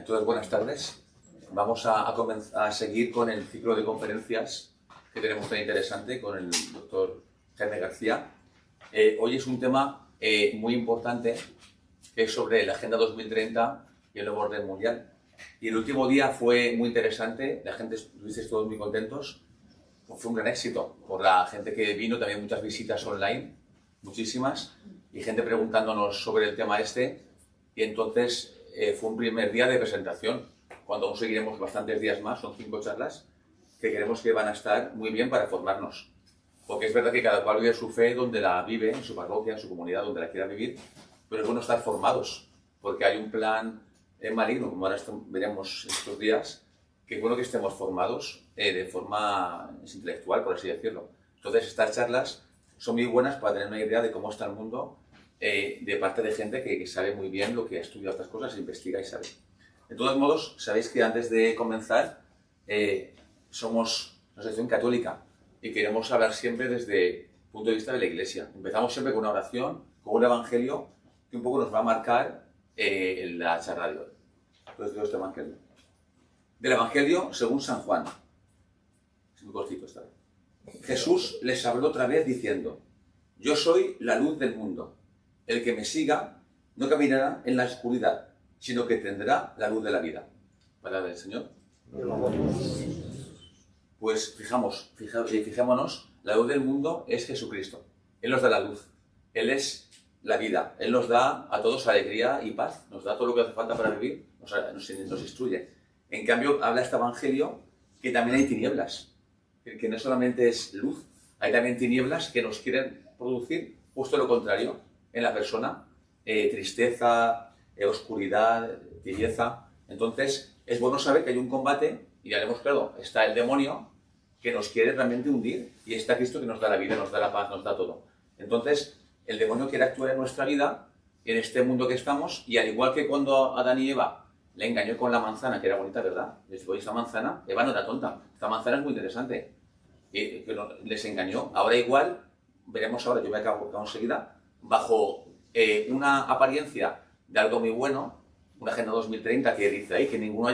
Entonces, buenas tardes. Vamos a seguir con el ciclo de conferencias que tenemos tan interesante con el doctor Jaime García. Hoy es un tema muy importante, que es sobre la Agenda 2030 y el nuevo orden mundial. Y el último día fue muy interesante, la gente estuvisteis todos muy contentos. Fue un gran éxito por la gente que vino, también muchas visitas online, muchísimas, y gente preguntándonos sobre el tema este. Y entonces fue un primer día de presentación, cuando aún seguiremos bastantes días más, son 5 charlas, que creemos que van a estar muy bien para formarnos. Porque es verdad que cada cual vive su fe donde la vive, en su parroquia, en su comunidad, donde la quiera vivir, pero es bueno estar formados, porque hay un plan maligno, como ahora veremos estos días, que es bueno que estemos formados de forma intelectual, por así decirlo. Entonces estas charlas son muy buenas para tener una idea de cómo está el mundo de parte de gente que sabe muy bien lo que ha estudiado estas cosas, investiga y sabe. De todos modos, sabéis que antes de comenzar somos una asociación católica y queremos hablar siempre desde el punto de vista de la Iglesia. Empezamos siempre con una oración, con un evangelio que un poco nos va a marcar la charla de hoy. Entonces digo este evangelio. Del evangelio según San Juan. Es muy cortito esta vez. Jesús les habló otra vez diciendo: yo soy la luz del mundo. El que me siga no caminará en la oscuridad, sino que tendrá la luz de la vida. Palabra del Señor. Pues fijémonos, la luz del mundo es Jesucristo. Él nos da la luz. Él es la vida. Él nos da a todos alegría y paz. Nos da todo lo que hace falta para vivir. Nos instruye. En cambio, habla este evangelio que también hay tinieblas. Que no solamente es luz. Hay también tinieblas que nos quieren producir justo lo contrario en la persona. Tristeza, oscuridad, tibieza. Entonces, es bueno saber que hay un combate, y ya haremos claro, está el demonio que nos quiere realmente hundir, y está Cristo que nos da la vida, nos da la paz, nos da todo. Entonces, el demonio quiere actuar en nuestra vida, en este mundo que estamos, y al igual que cuando Adán y Eva le engañó con la manzana, que era bonita, ¿verdad? Les dijo: esta manzana, Eva no era tonta, esta manzana es muy interesante. Y les engañó. Ahora igual, veremos ahora, yo me acabo enseguida, bajo una apariencia de algo muy bueno, una Agenda 2030 que dice ahí que ninguno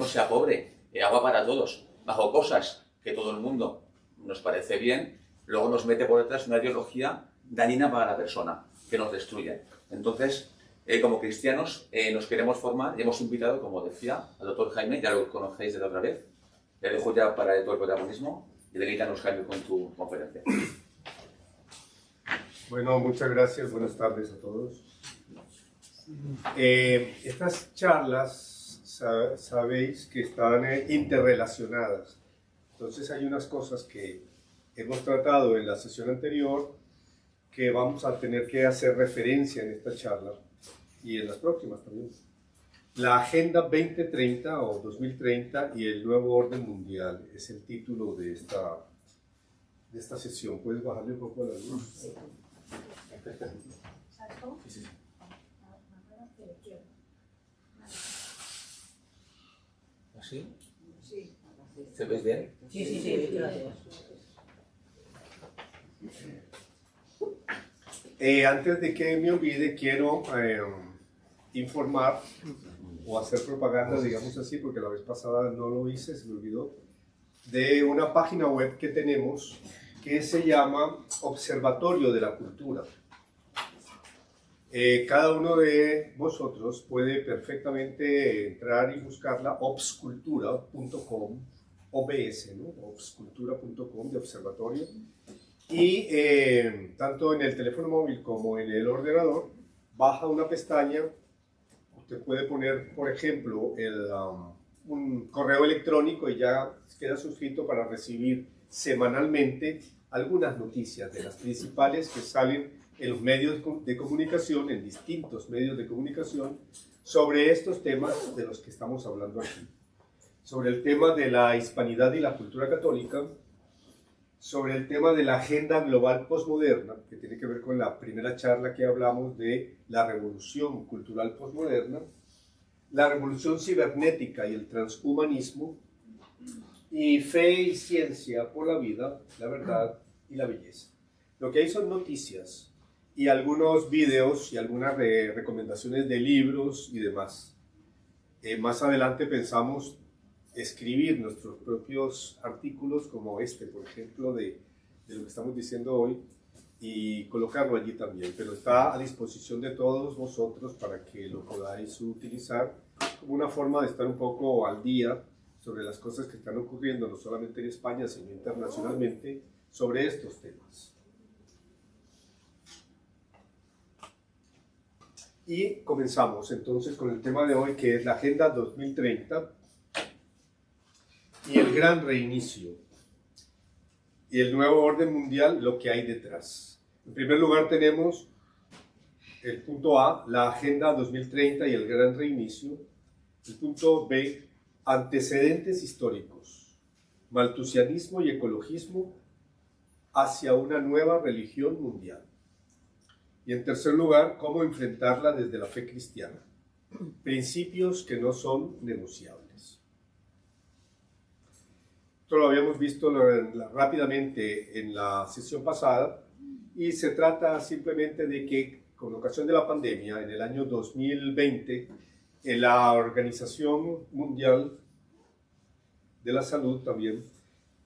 sea pobre, agua para todos, bajo cosas que todo el mundo nos parece bien, luego nos mete por detrás una ideología dañina para la persona, que nos destruye. Entonces, como cristianos, nos queremos formar y hemos invitado, como decía, al doctor Jaime, ya lo conocéis de la otra vez. Le dejo ya para todo el protagonismo y deleítanos, Jaime, con tu conferencia. Bueno, muchas gracias, buenas tardes a todos. Estas charlas, sabéis que están interrelacionadas. Entonces hay unas cosas que hemos tratado en la sesión anterior que vamos a tener que hacer referencia en esta charla y en las próximas también. La Agenda 2030 o 2030 y el nuevo orden mundial es el título de esta sesión. ¿Puedes bajarle un poco la luz? Sí, sí. ¿Así? Sí. ¿Se ves bien? Sí, gracias. Antes de que me olvide, quiero informar o hacer propaganda, digamos así, porque la vez pasada no lo hice, se me olvidó, de una página web que tenemos que se llama Observatorio de la Cultura. Cada uno de vosotros puede perfectamente entrar y buscarla, obscultura.com, OBS, ¿no? obscultura.com de observatorio, y tanto en el teléfono móvil como en el ordenador baja una pestaña. Usted puede poner, por ejemplo, un correo electrónico y ya queda suscrito para recibir semanalmente algunas noticias de las principales que salen en los medios de comunicación, en distintos medios de comunicación, sobre estos temas de los que estamos hablando aquí. Sobre el tema de la hispanidad y la cultura católica, sobre el tema de la agenda global posmoderna, que tiene que ver con la primera charla que hablamos de la revolución cultural posmoderna, la revolución cibernética y el transhumanismo, y fe y ciencia por la vida, la verdad y la belleza. Lo que hay son noticias y algunos videos y algunas recomendaciones de libros y demás. Más adelante pensamos escribir nuestros propios artículos como este, por ejemplo, de lo que estamos diciendo hoy, y colocarlo allí también, pero está a disposición de todos vosotros para que lo podáis utilizar como una forma de estar un poco al día sobre las cosas que están ocurriendo, no solamente en España, sino internacionalmente, sobre estos temas. Y comenzamos entonces con el tema de hoy, que es la Agenda 2030 y el gran reinicio y el nuevo orden mundial, lo que hay detrás. En primer lugar tenemos el punto A, la Agenda 2030 y el gran reinicio. El punto B, antecedentes históricos, maltusianismo y ecologismo hacia una nueva religión mundial. Y en tercer lugar, cómo enfrentarla desde la fe cristiana. Principios que no son negociables. Esto lo habíamos visto rápidamente en la sesión pasada y se trata simplemente de que con ocasión de la pandemia, en el año 2020, la Organización Mundial de la Salud también,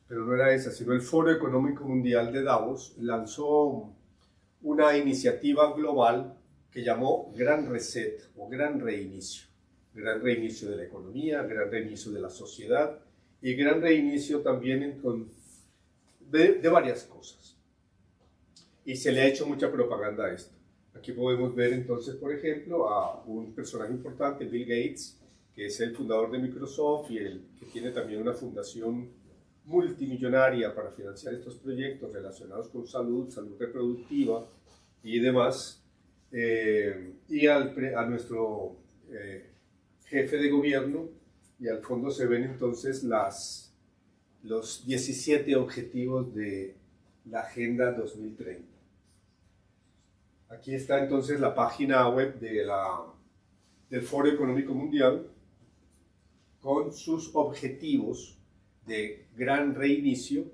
pero no era esa, sino el Foro Económico Mundial de Davos, lanzó una iniciativa global que llamó Gran Reset o Gran Reinicio. Gran reinicio de la economía, gran reinicio de la sociedad y gran reinicio también de varias cosas. Y se le ha hecho mucha propaganda a esto. Aquí podemos ver entonces, por ejemplo, a un personaje importante, Bill Gates, que es el fundador de Microsoft y el que tiene también una fundación multimillonaria para financiar estos proyectos relacionados con salud, salud reproductiva y demás. Y a nuestro jefe de gobierno, y al fondo se ven entonces los 17 objetivos de la Agenda 2030. Aquí está entonces la página web del Foro Económico Mundial con sus objetivos de gran reinicio,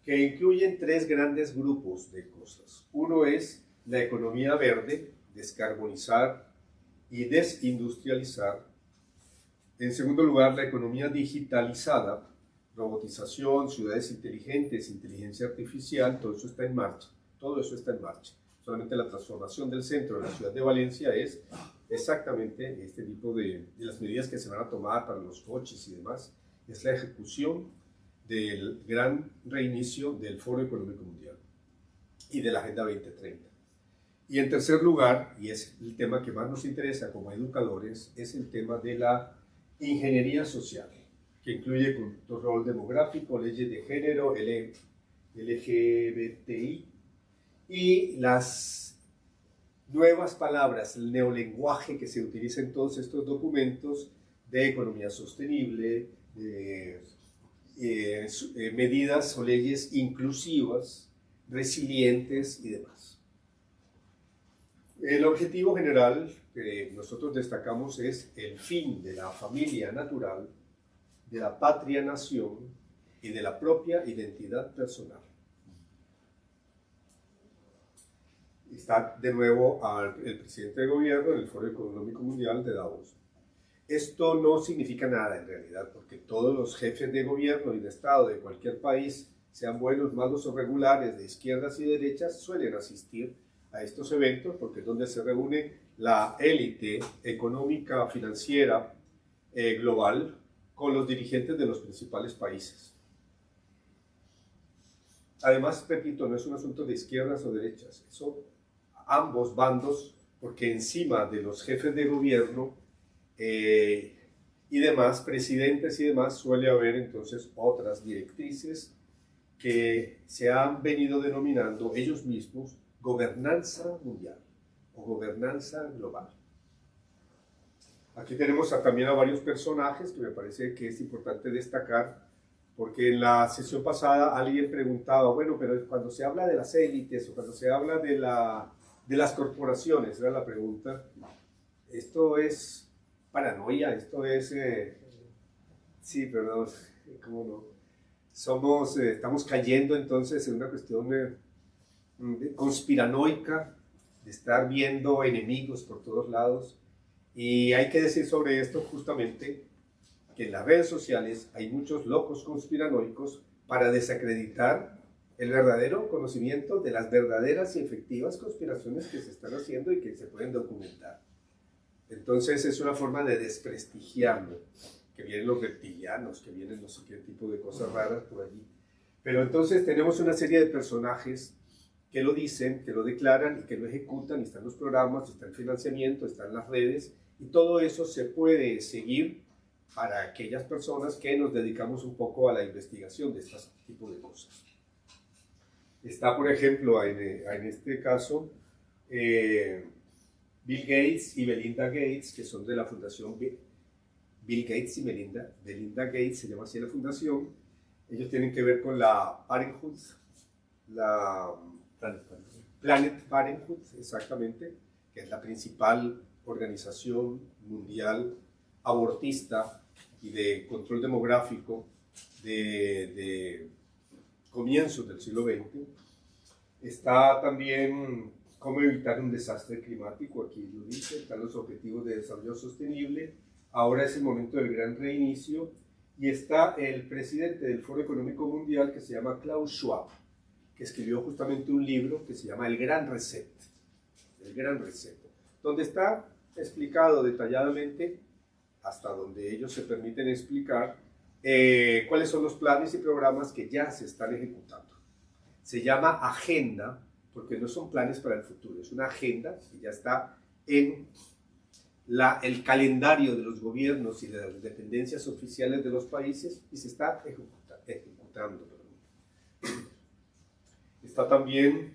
que incluyen 3 grandes grupos de cosas. Uno es la economía verde, descarbonizar y desindustrializar. En segundo lugar, la economía digitalizada, robotización, ciudades inteligentes, inteligencia artificial, todo eso está en marcha. Todo eso está en marcha. Solamente la transformación del centro de la ciudad de Valencia es exactamente este tipo de las medidas que se van a tomar para los coches y demás. Es la ejecución del gran reinicio del Foro Económico Mundial y de la Agenda 2030. Y en tercer lugar, y es el tema que más nos interesa como educadores, es el tema de la ingeniería social, que incluye control demográfico, leyes de género, LGBTI, y las nuevas palabras, el neolenguaje que se utiliza en todos estos documentos de economía sostenible, medidas o leyes inclusivas, resilientes y demás. El objetivo general que nosotros destacamos es el fin de la familia natural, de la patria-nación y de la propia identidad personal. Está de nuevo el presidente de gobierno en el Foro Económico Mundial de Davos. Esto no significa nada en realidad, porque todos los jefes de gobierno y de Estado de cualquier país, sean buenos, malos o regulares, de izquierdas y derechas, suelen asistir a estos eventos porque es donde se reúne la élite económica, financiera, global, con los dirigentes de los principales países. Además, repito, no es un asunto de izquierdas o derechas, eso ambos bandos, porque encima de los jefes de gobierno y demás, presidentes y demás, suele haber entonces otras directrices que se han venido denominando ellos mismos gobernanza mundial o gobernanza global. Aquí tenemos también a varios personajes que me parece que es importante destacar, porque en la sesión pasada alguien preguntaba, bueno, pero cuando se habla de las élites o cuando se habla de las corporaciones, era la pregunta, esto es paranoia, esto es, sí, perdón, ¿cómo no? Estamos cayendo entonces en una cuestión conspiranoica, de estar viendo enemigos por todos lados. Y hay que decir sobre esto justamente que en las redes sociales hay muchos locos conspiranoicos para desacreditar el verdadero conocimiento de las verdaderas y efectivas conspiraciones que se están haciendo y que se pueden documentar. Entonces es una forma de desprestigiarlo, que vienen los reptilianos, que vienen no sé qué tipo de cosas raras por allí. Pero entonces tenemos una serie de personajes que lo dicen, que lo declaran y que lo ejecutan, y están los programas, está el financiamiento, están las redes, y todo eso se puede seguir para aquellas personas que nos dedicamos un poco a la investigación de este tipo de cosas. Está, por ejemplo, en este caso, Bill Gates y Melinda Gates, que son de la fundación Bill Gates y Melinda Gates, se llama así la fundación. Ellos tienen que ver con la Parenthood, la Planet Parenthood, exactamente, que es la principal organización mundial abortista y de control demográfico de comienzos del siglo XX. Está también cómo evitar un desastre climático, aquí lo dice, están los objetivos de desarrollo sostenible, ahora es el momento del gran reinicio, y está el presidente del Foro Económico Mundial que se llama Klaus Schwab, que escribió justamente un libro que se llama El Gran Reset, donde está explicado detalladamente, hasta donde ellos se permiten explicar, cuáles son los planes y programas que ya se están ejecutando. Se llama agenda, porque no son planes para el futuro, es una agenda que ya está en el calendario de los gobiernos y de las dependencias oficiales de los países y se está ejecutando. Está también,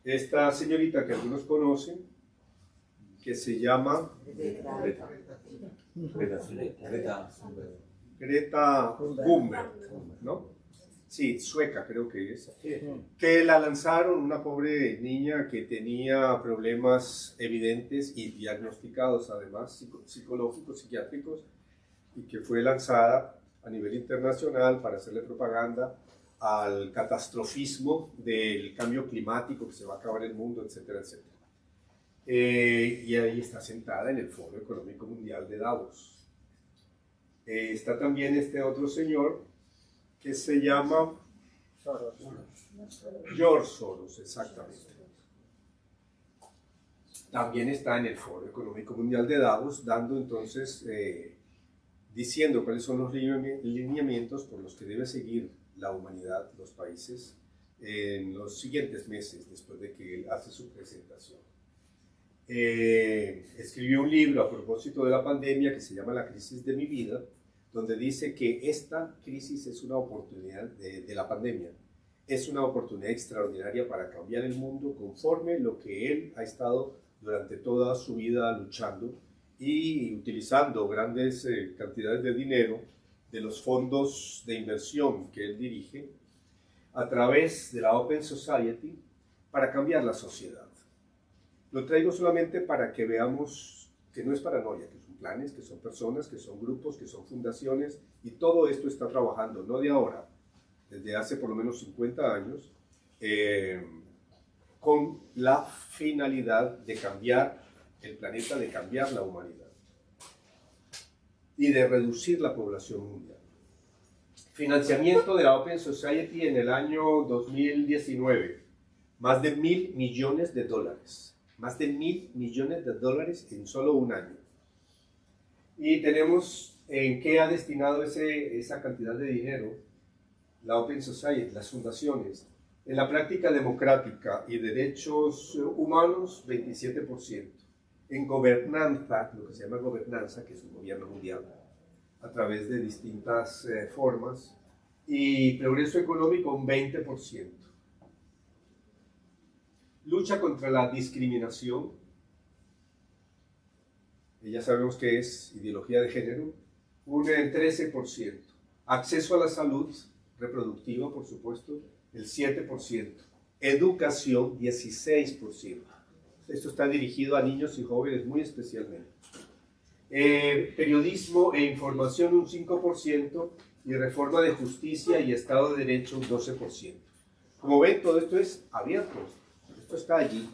esta señorita que algunos conocen, que se llama Greta Thunberg, ¿no? Sí, sueca creo que es, que la lanzaron, una pobre niña que tenía problemas evidentes y diagnosticados además, psicológicos, psiquiátricos, y que fue lanzada a nivel internacional para hacerle propaganda al catastrofismo del cambio climático, que se va a acabar el mundo, etcétera, etcétera. Y ahí está sentada en el Foro Económico Mundial de Davos. Está también este otro señor que se llama George Soros, exactamente. También está en el Foro Económico Mundial de Davos, dando entonces, diciendo cuáles son los lineamientos por los que debe seguir la humanidad, los países, en los siguientes meses, después de que él hace su presentación. Escribió un libro a propósito de la pandemia que se llama La crisis de mi vida, donde dice que esta crisis es una oportunidad de la pandemia, es una oportunidad extraordinaria para cambiar el mundo conforme lo que él ha estado durante toda su vida luchando y utilizando grandes cantidades de dinero de los fondos de inversión que él dirige a través de la Open Society para cambiar la sociedad. Lo traigo solamente para que veamos que no es paranoia, que son planes, que son personas, que son grupos, que son fundaciones, y todo esto está trabajando, no de ahora, desde hace por lo menos 50 años, con la finalidad de cambiar el planeta, de cambiar la humanidad y de reducir la población mundial. Financiamiento de la Open Society en el año 2019, más de $1.000 millones. Más de $1.000 millones en solo un año. Y tenemos en qué ha destinado esa cantidad de dinero la Open Society, las fundaciones. En la práctica democrática y derechos humanos, 27%. En gobernanza, lo que se llama gobernanza, que es un gobierno mundial, a través de distintas formas. Y progreso económico, un 20%. Lucha contra la discriminación, ya sabemos que es ideología de género, un 13%. Acceso a la salud reproductiva, por supuesto, el 7%. Educación, 16%. Esto está dirigido a niños y jóvenes muy especialmente. Periodismo e información, un 5%, y reforma de justicia y Estado de Derecho, un 12%. Como ven, todo esto es abierto, esto está allí.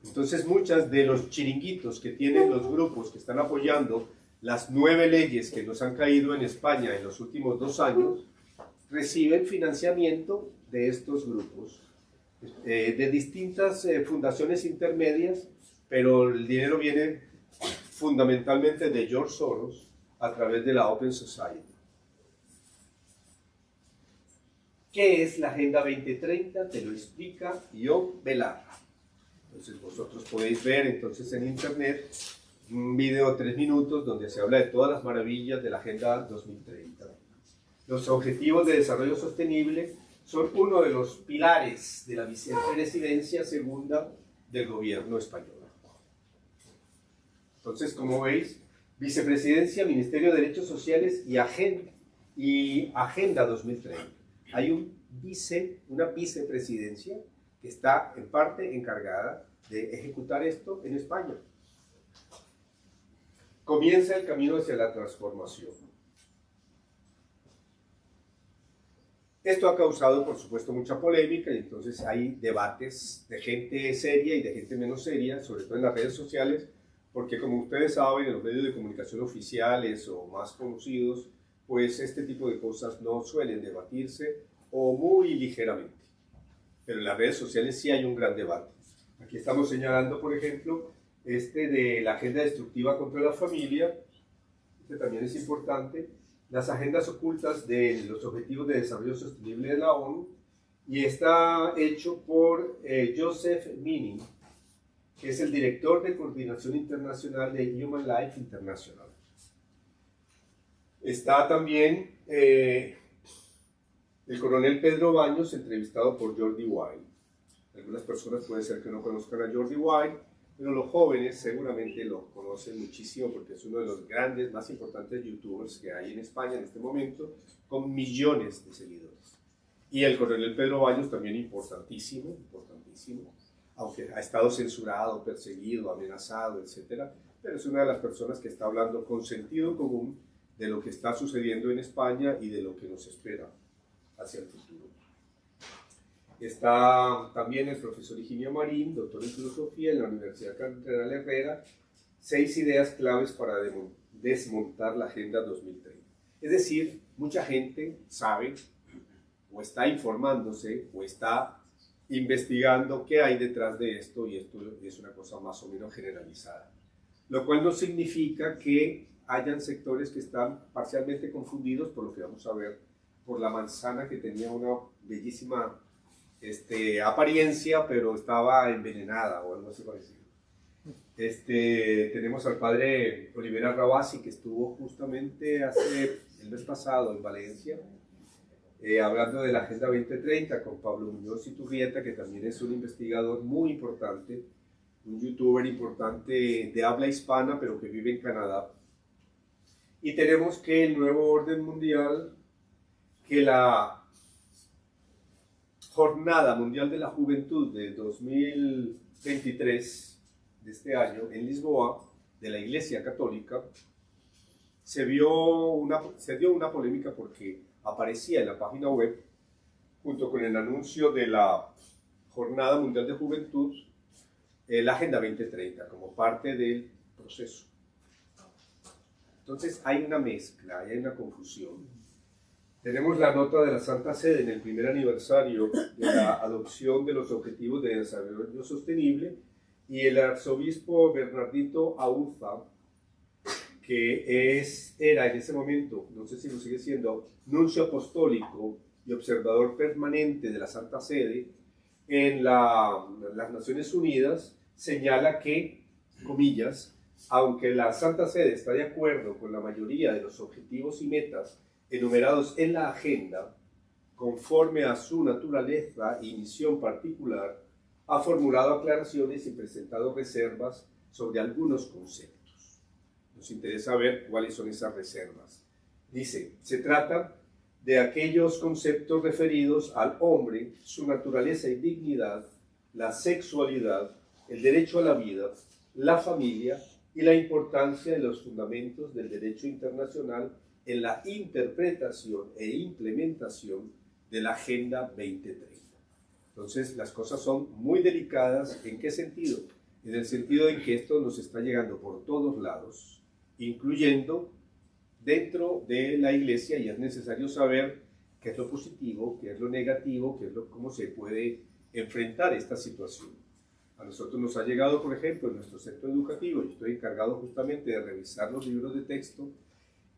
Entonces, muchas de los chiringuitos que tienen los grupos que están apoyando las 9 leyes que nos han caído en España en los últimos 2 años, reciben financiamiento de estos grupos, de distintas fundaciones intermedias, pero el dinero viene fundamentalmente de George Soros a través de la Open Society. ¿Qué es la Agenda 2030? Te lo explica Job Velar. Entonces vosotros podéis ver entonces en internet un video de 3 minutos donde se habla de todas las maravillas de la Agenda 2030. Los objetivos de desarrollo sostenible son uno de los pilares de la vicepresidencia segunda del gobierno español. Entonces, como veis, vicepresidencia, Ministerio de Derechos Sociales y Agenda 2030. Hay una vicepresidencia que está en parte encargada de ejecutar esto en España. Comienza el camino hacia la transformación. Esto ha causado, por supuesto, mucha polémica y entonces hay debates de gente seria y de gente menos seria, sobre todo en las redes sociales, porque como ustedes saben, en los medios de comunicación oficiales o más conocidos, pues este tipo de cosas no suelen debatirse o muy ligeramente. Pero en las redes sociales sí hay un gran debate. Aquí estamos señalando, por ejemplo, de la agenda destructiva contra la familia, este también es importante, las agendas ocultas de los Objetivos de Desarrollo Sostenible de la ONU, y está hecho por Joseph Meany, que es el director de coordinación internacional de Human Life International. Está también el coronel Pedro Baños, entrevistado por Jordi Wild. Algunas personas puede ser que no conozcan a Jordi Wild, pero los jóvenes seguramente lo conocen muchísimo porque es uno de los grandes, más importantes youtubers que hay en España en este momento, con millones de seguidores. Y el coronel Pedro Baños también importantísimo, aunque ha estado censurado, perseguido, amenazado, etc. Pero es una de las personas que está hablando con sentido común de lo que está sucediendo en España y de lo que nos espera hacia el futuro. Está también el profesor Higinio Marín, doctor en filosofía en la Universidad Catedral Herrera, 6 ideas claves para desmontar la Agenda 2030. Es decir, mucha gente sabe o está informándose o está investigando qué hay detrás de esto, y esto es una cosa más o menos generalizada. Lo cual no significa que hayan sectores que están parcialmente confundidos, por lo que vamos a ver, por la manzana que tenía una bellísima apariencia, pero estaba envenenada o algo así parecido. Tenemos al padre Olivera Rabasi, que estuvo justamente el mes pasado en Valencia, hablando de la Agenda 2030 con Pablo Muñoz Iturrieta, que también es un investigador muy importante, un youtuber importante de habla hispana, pero que vive en Canadá. Y tenemos que el nuevo orden mundial, que la Jornada Mundial de la Juventud de 2023, de este año, en Lisboa, de la Iglesia Católica, se dio una polémica porque aparecía en la página web, junto con el anuncio de la Jornada Mundial de Juventud, la Agenda 2030, como parte del proceso. Entonces hay una mezcla, hay una confusión. Tenemos la nota de la Santa Sede en el primer aniversario de la adopción de los Objetivos de Desarrollo Sostenible, y el arzobispo Bernardito Auza, que era en ese momento, no sé si lo sigue siendo, nuncio apostólico y observador permanente de la Santa Sede en las Naciones Unidas, señala que, comillas, aunque la Santa Sede está de acuerdo con la mayoría de los objetivos y metas enumerados en la agenda, conforme a su naturaleza y misión particular, ha formulado aclaraciones y presentado reservas sobre algunos conceptos. Nos interesa ver cuáles son esas reservas. Dice, se trata de aquellos conceptos referidos al hombre, su naturaleza y dignidad, la sexualidad, el derecho a la vida, la familia y la importancia de los fundamentos del derecho internacional en la interpretación e implementación de la Agenda 2030. Entonces las cosas son muy delicadas. ¿En qué sentido? En el sentido de que esto nos está llegando por todos lados, incluyendo dentro de la iglesia, y es necesario saber qué es lo positivo, qué es lo negativo, cómo se puede enfrentar esta situación. A nosotros nos ha llegado, por ejemplo, en nuestro centro educativo, y estoy encargado justamente de revisar los libros de texto,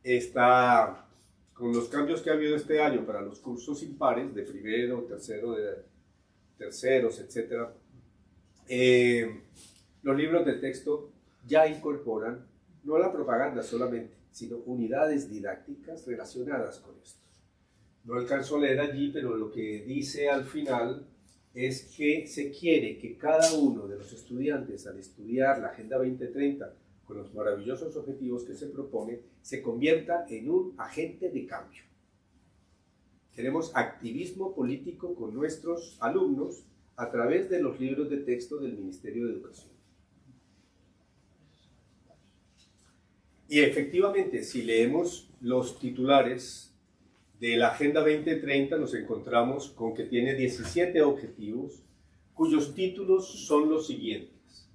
está con los cambios que ha habido este año para los cursos impares de primero, tercero, de terceros, etc. Los libros de texto ya incorporan no la propaganda solamente, sino unidades didácticas relacionadas con esto. No alcanzo a leer allí, pero lo que dice al final es que se quiere que cada uno de los estudiantes, al estudiar la Agenda 2030 con los maravillosos objetivos que se propone, se convierta en un agente de cambio. Queremos activismo político con nuestros alumnos a través de los libros de texto del Ministerio de Educación. Y efectivamente, si leemos los titulares de la Agenda 2030, nos encontramos con que tiene 17 objetivos, cuyos títulos son los siguientes.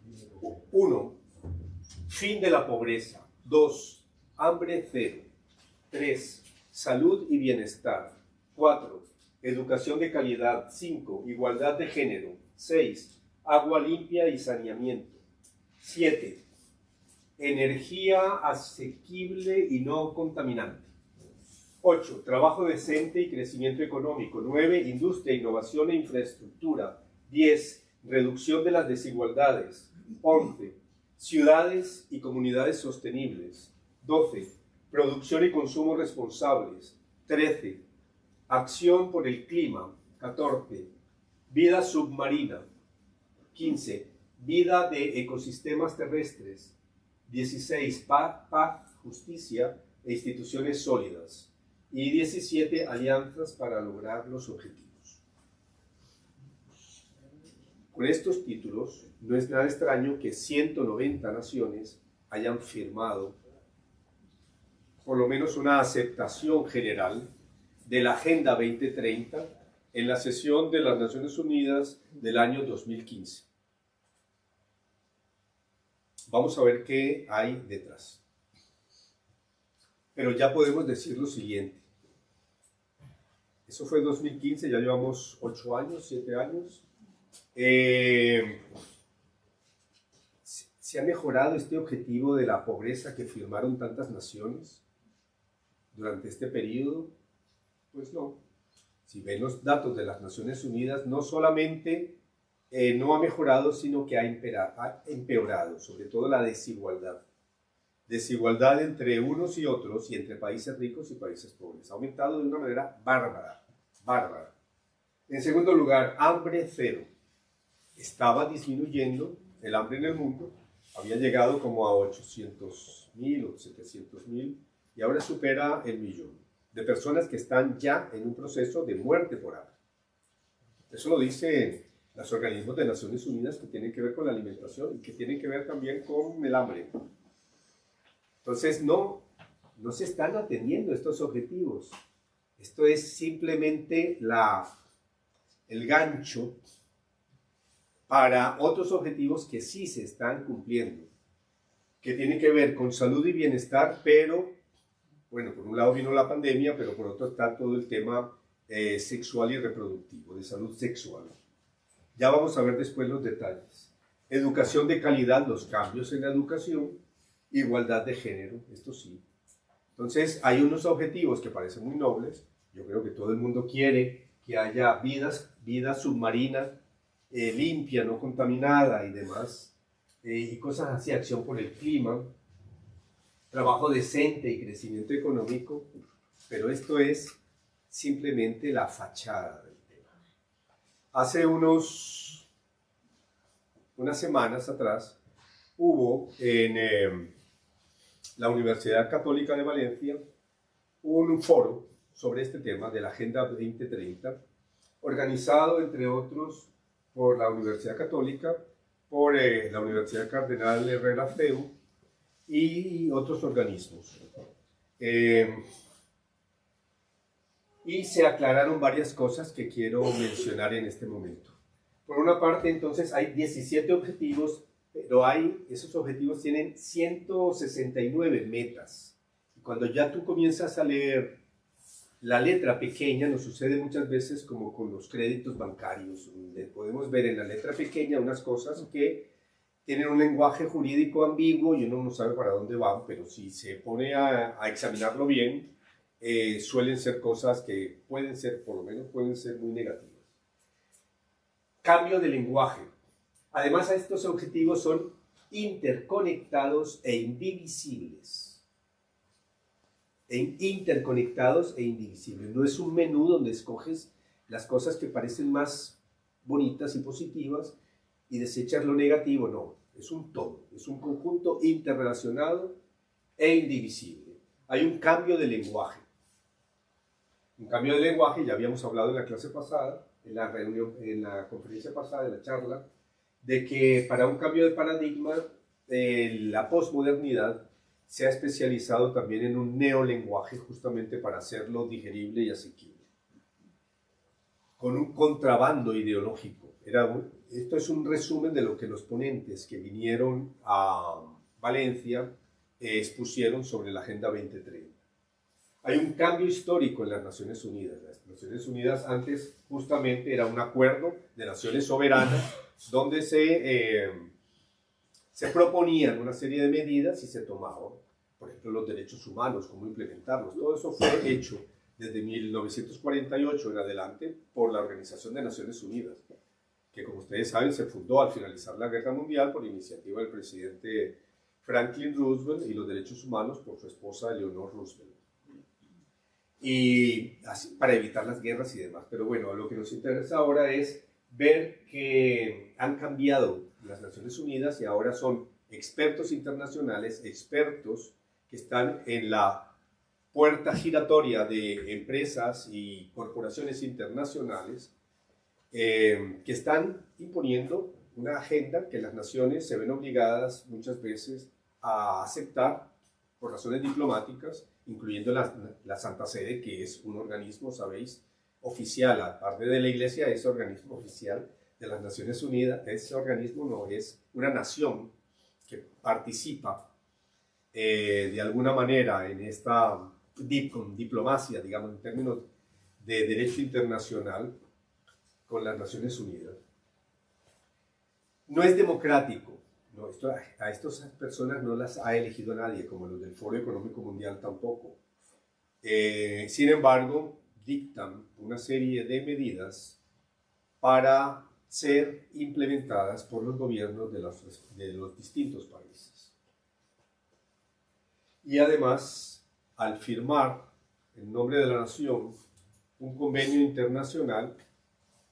1. Fin de la pobreza. 2. Hambre cero. 3. Salud y bienestar. 4. Educación de calidad. 5. Igualdad de género. 6. Agua limpia y saneamiento. 7. Energía asequible y no contaminante. 8. Trabajo decente y crecimiento económico. 9. Industria, innovación e infraestructura. 10. Reducción de las desigualdades. 11. Ciudades y comunidades sostenibles. 12. Producción y consumo responsables. 13. Acción por el clima. 14. Vida submarina. 15. Vida de ecosistemas terrestres. 16. Paz, justicia e instituciones sólidas. Y 17. Alianzas para lograr los objetivos. Con estos títulos, no es nada extraño que 190 naciones hayan firmado por lo menos una aceptación general de la Agenda 2030 en la sesión de las Naciones Unidas del año 2015. Vamos a ver qué hay detrás. Pero ya podemos decir lo siguiente. Eso fue en 2015, ya llevamos 8 años, 7 años. ¿Se ha mejorado este objetivo de la pobreza que firmaron tantas naciones durante este periodo? Pues no. Si ven los datos de las Naciones Unidas, no solamente no ha mejorado, sino que ha empeorado, sobre todo la desigualdad. Desigualdad entre unos y otros, y entre países ricos y países pobres. Ha aumentado de una manera bárbara, bárbara. En segundo lugar, hambre cero. Estaba disminuyendo el hambre en el mundo, había llegado como a 800.000 o 700.000, y ahora supera el millón de personas que están ya en un proceso de muerte por hambre. Eso lo dicen los organismos de Naciones Unidas que tienen que ver con la alimentación y que tienen que ver también con el hambre. Entonces no se están atendiendo estos objetivos. Esto es simplemente el gancho para otros objetivos que sí se están cumpliendo, que tienen que ver con salud y bienestar, pero, bueno, por un lado vino la pandemia, pero por otro está todo el tema sexual y reproductivo, de salud sexual. Ya vamos a ver después los detalles. Educación de calidad, los cambios en la educación, igualdad de género, esto sí. Entonces, hay unos objetivos que parecen muy nobles. Yo creo que todo el mundo quiere que haya vida submarina, limpia, no contaminada y demás, y cosas así, acción por el clima, trabajo decente y crecimiento económico, pero esto es simplemente la fachada del tema. Hace unas semanas atrás hubo en la Universidad Católica de Valencia un foro sobre este tema de la Agenda 2030, organizado entre otros por la Universidad Católica, por la Universidad Cardenal Herrera CEU y otros organismos. Y se aclararon varias cosas que quiero mencionar en este momento. Por una parte, entonces, hay 17 objetivos, pero esos objetivos tienen 169 metas. Y cuando ya tú comienzas a leer la letra pequeña, nos sucede muchas veces como con los créditos bancarios, donde podemos ver en la letra pequeña unas cosas que tienen un lenguaje jurídico ambiguo y uno no sabe para dónde van, pero si se pone a examinarlo bien, suelen ser cosas que pueden ser, por lo menos pueden ser muy negativas. Cambio de lenguaje. Además, estos objetivos son interconectados e indivisibles. Interconectados e indivisibles. No es un menú donde escoges las cosas que parecen más bonitas y positivas y desechas lo negativo, no. Es un todo, es un conjunto interrelacionado e indivisible. Hay un cambio de lenguaje. Un cambio de lenguaje, ya habíamos hablado en la clase pasada, en la reunión, en la conferencia pasada, en la charla, de que para un cambio de paradigma, la posmodernidad se ha especializado también en un neolenguaje justamente para hacerlo digerible y asequible. Con un contrabando ideológico. Esto es un resumen de lo que los ponentes que vinieron a Valencia expusieron sobre la Agenda 2030. Hay un cambio histórico en las Naciones Unidas. Las Naciones Unidas antes justamente era un acuerdo de naciones soberanas donde se proponían una serie de medidas y se tomaban, por ejemplo, los derechos humanos, cómo implementarlos. Todo eso fue hecho desde 1948 en adelante por la Organización de Naciones Unidas, que como ustedes saben se fundó al finalizar la Guerra Mundial por iniciativa del presidente Franklin Roosevelt y los derechos humanos por su esposa Eleanor Roosevelt. Y así, para evitar las guerras y demás. Pero bueno, lo que nos interesa ahora es ver que han cambiado las Naciones Unidas y ahora son expertos internacionales, expertos que están en la puerta giratoria de empresas y corporaciones internacionales que están imponiendo una agenda que las naciones se ven obligadas muchas veces a aceptar por razones diplomáticas, incluyendo la Santa Sede, que es un organismo, sabéis, oficial, aparte de la Iglesia, es organismo oficial de las Naciones Unidas. Ese organismo no es una nación que participa de alguna manera en esta diplomacia, digamos, en términos de derecho internacional con las Naciones Unidas. No es democrático. No, a estas personas no las ha elegido nadie, como los del Foro Económico Mundial tampoco. Sin embargo, dictan una serie de medidas para ser implementadas por los gobiernos de los distintos países. Y además, al firmar en nombre de la nación un convenio internacional,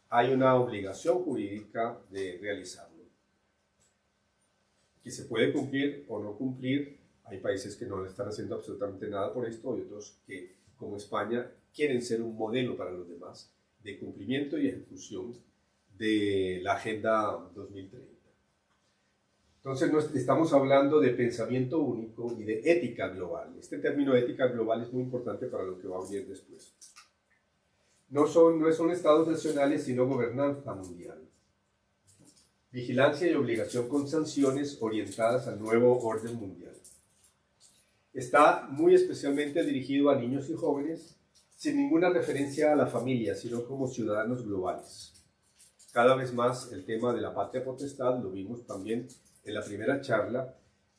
hay una obligación jurídica de realizarlo, que se puede cumplir o no cumplir. Hay países que no están haciendo absolutamente nada por esto y otros que, como España, quieren ser un modelo para los demás de cumplimiento y ejecución de la Agenda 2030. Entonces, estamos hablando de pensamiento único y de ética global. Este término ética global es muy importante para lo que va a venir después. No son estados nacionales, sino gobernanza mundial. Vigilancia y obligación con sanciones orientadas al nuevo orden mundial. Está muy especialmente dirigido a niños y jóvenes, sin ninguna referencia a la familia, sino como ciudadanos globales. Cada vez más el tema de la patria potestad, lo vimos también en la primera charla,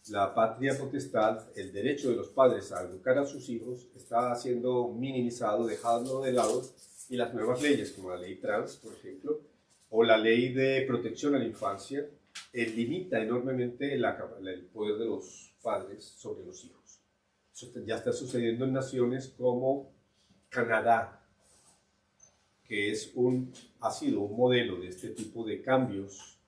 la patria potestad, el derecho de los padres a educar a sus hijos, está siendo minimizado, dejado de lado, y las nuevas leyes, como la ley trans, por ejemplo, o la ley de protección a la infancia, limita enormemente el poder de los padres sobre los hijos. Eso ya está sucediendo en naciones como Canadá, que ha sido un modelo de este tipo de cambios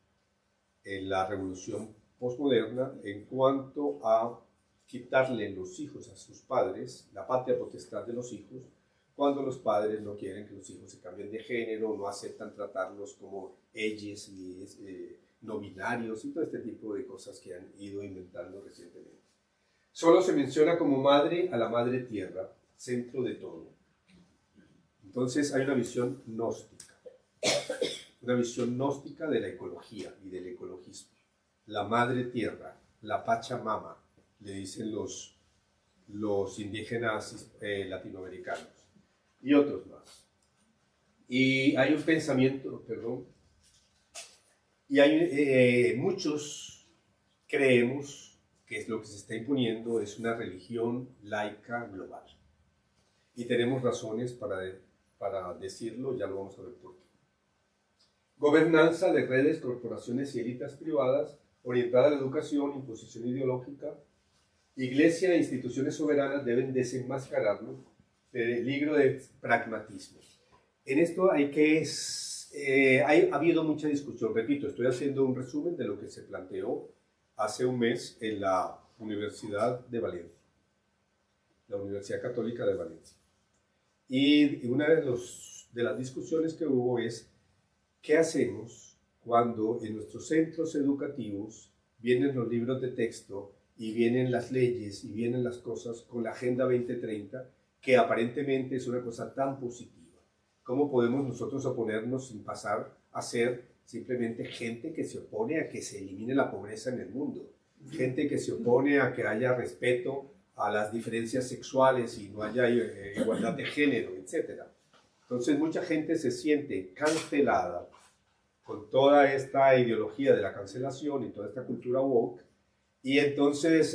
en la revolución postmoderna en cuanto a quitarle los hijos a sus padres, la patria potestad de los hijos, cuando los padres no quieren que los hijos se cambien de género, no aceptan tratarlos como ellos, no binarios y todo este tipo de cosas que han ido inventando recientemente. Solo se menciona como madre a la madre tierra, centro de todo. Entonces hay una visión gnóstica. una visión gnóstica de la ecología y del ecologismo. La madre tierra, la Pachamama, le dicen los indígenas latinoamericanos, y otros más. Y hay un pensamiento, perdón, y hay muchos creemos que lo que se está imponiendo es una religión laica global. Y tenemos razones para decirlo, ya lo vamos a ver por qué. Gobernanza de redes, corporaciones y élites privadas, orientada a la educación, imposición ideológica. Iglesia e instituciones soberanas deben desenmascararlo, peligro de pragmatismo. En esto ha habido mucha discusión. Repito, estoy haciendo un resumen de lo que se planteó hace un mes en la Universidad de Valencia, la Universidad Católica de Valencia. Y una de las discusiones que hubo es, ¿qué hacemos cuando en nuestros centros educativos vienen los libros de texto y vienen las leyes y vienen las cosas con la Agenda 2030, que aparentemente es una cosa tan positiva? ¿Cómo podemos nosotros oponernos sin pasar a ser simplemente gente que se opone a que se elimine la pobreza en el mundo? Gente que se opone a que haya respeto a las diferencias sexuales y no haya igualdad de género, etc. Entonces mucha gente se siente cancelada con toda esta ideología de la cancelación y toda esta cultura woke, y entonces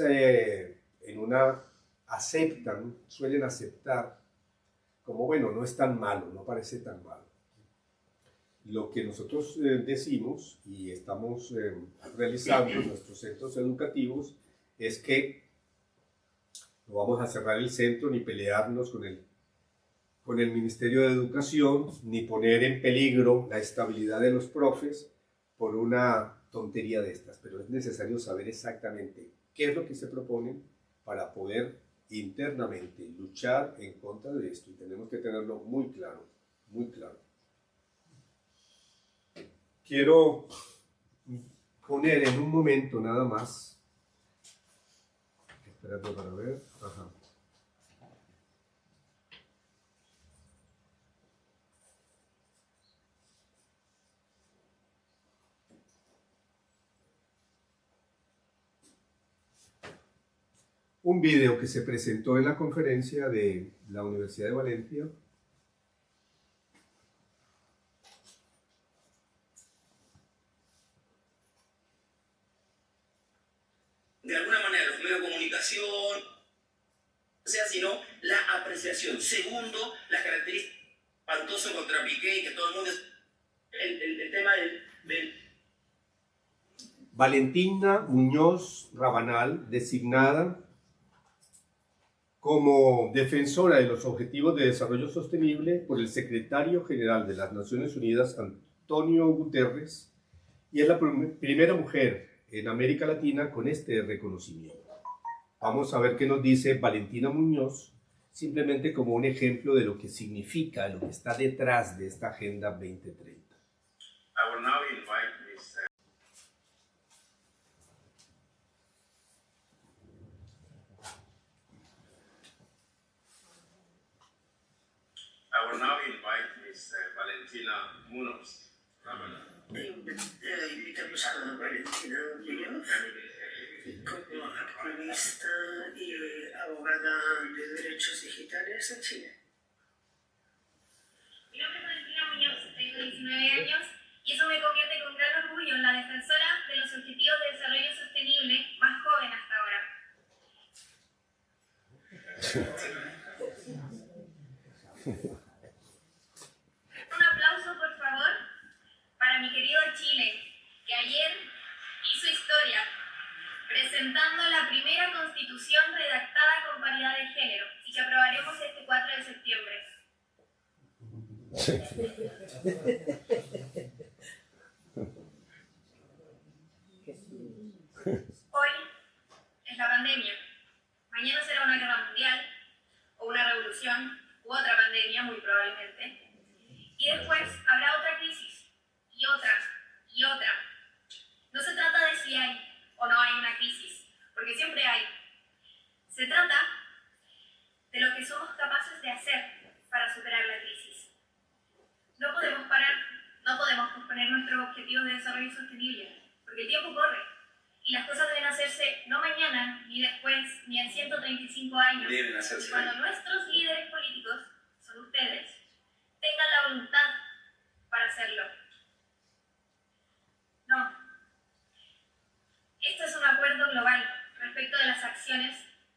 suelen aceptar como, bueno, no es tan malo, no parece tan malo. Lo que nosotros decimos y estamos realizando en nuestros centros educativos es que no vamos a cerrar el centro ni pelearnos con el Ministerio de Educación, ni poner en peligro la estabilidad de los profes por una tontería de estas, pero es necesario saber exactamente qué es lo que se propone para poder internamente luchar en contra de esto, y tenemos que tenerlo muy claro, muy claro. Quiero poner en un momento nada más, esperando para ver, un video que se presentó en la conferencia de la Universidad de Valencia. De alguna manera los medios de comunicación, sino la apreciación. Segundo, las características espantoso contra Piqué y que todo el mundo el tema del Valentina Muñoz Rabanal, designada como defensora de los Objetivos de Desarrollo Sostenible por el Secretario General de las Naciones Unidas, Antonio Guterres, y es la primera mujer en América Latina con este reconocimiento. Vamos a ver qué nos dice Valentina Muñoz, simplemente como un ejemplo de lo que significa, lo que está detrás de esta Agenda 2030. I will now invite Ms. Valentina Muñoz Rabanal. Invitamos a Valentina Muñoz como activista y abogada de derechos digitales en Chile. Mi nombre es Valentina Muñoz, tengo 19 años y eso me convierte con gran orgullo en la defensora de los Objetivos de Desarrollo Sostenible más joven hasta ahora. Un aplauso, por favor, para mi querido Chile, que ayer hizo historia, presentando la primera constitución redactada con paridad de género y que aprobaremos este 4 de septiembre. Hoy es la pandemia, mañana será una guerra mundial porque el tiempo corre y las cosas deben hacerse no mañana, ni después, ni en 135 años. Deben hacerse. Y cuando nuestros líderes políticos, son ustedes, tengan la voluntad para hacerlo. No. Esto es un acuerdo global respecto de las acciones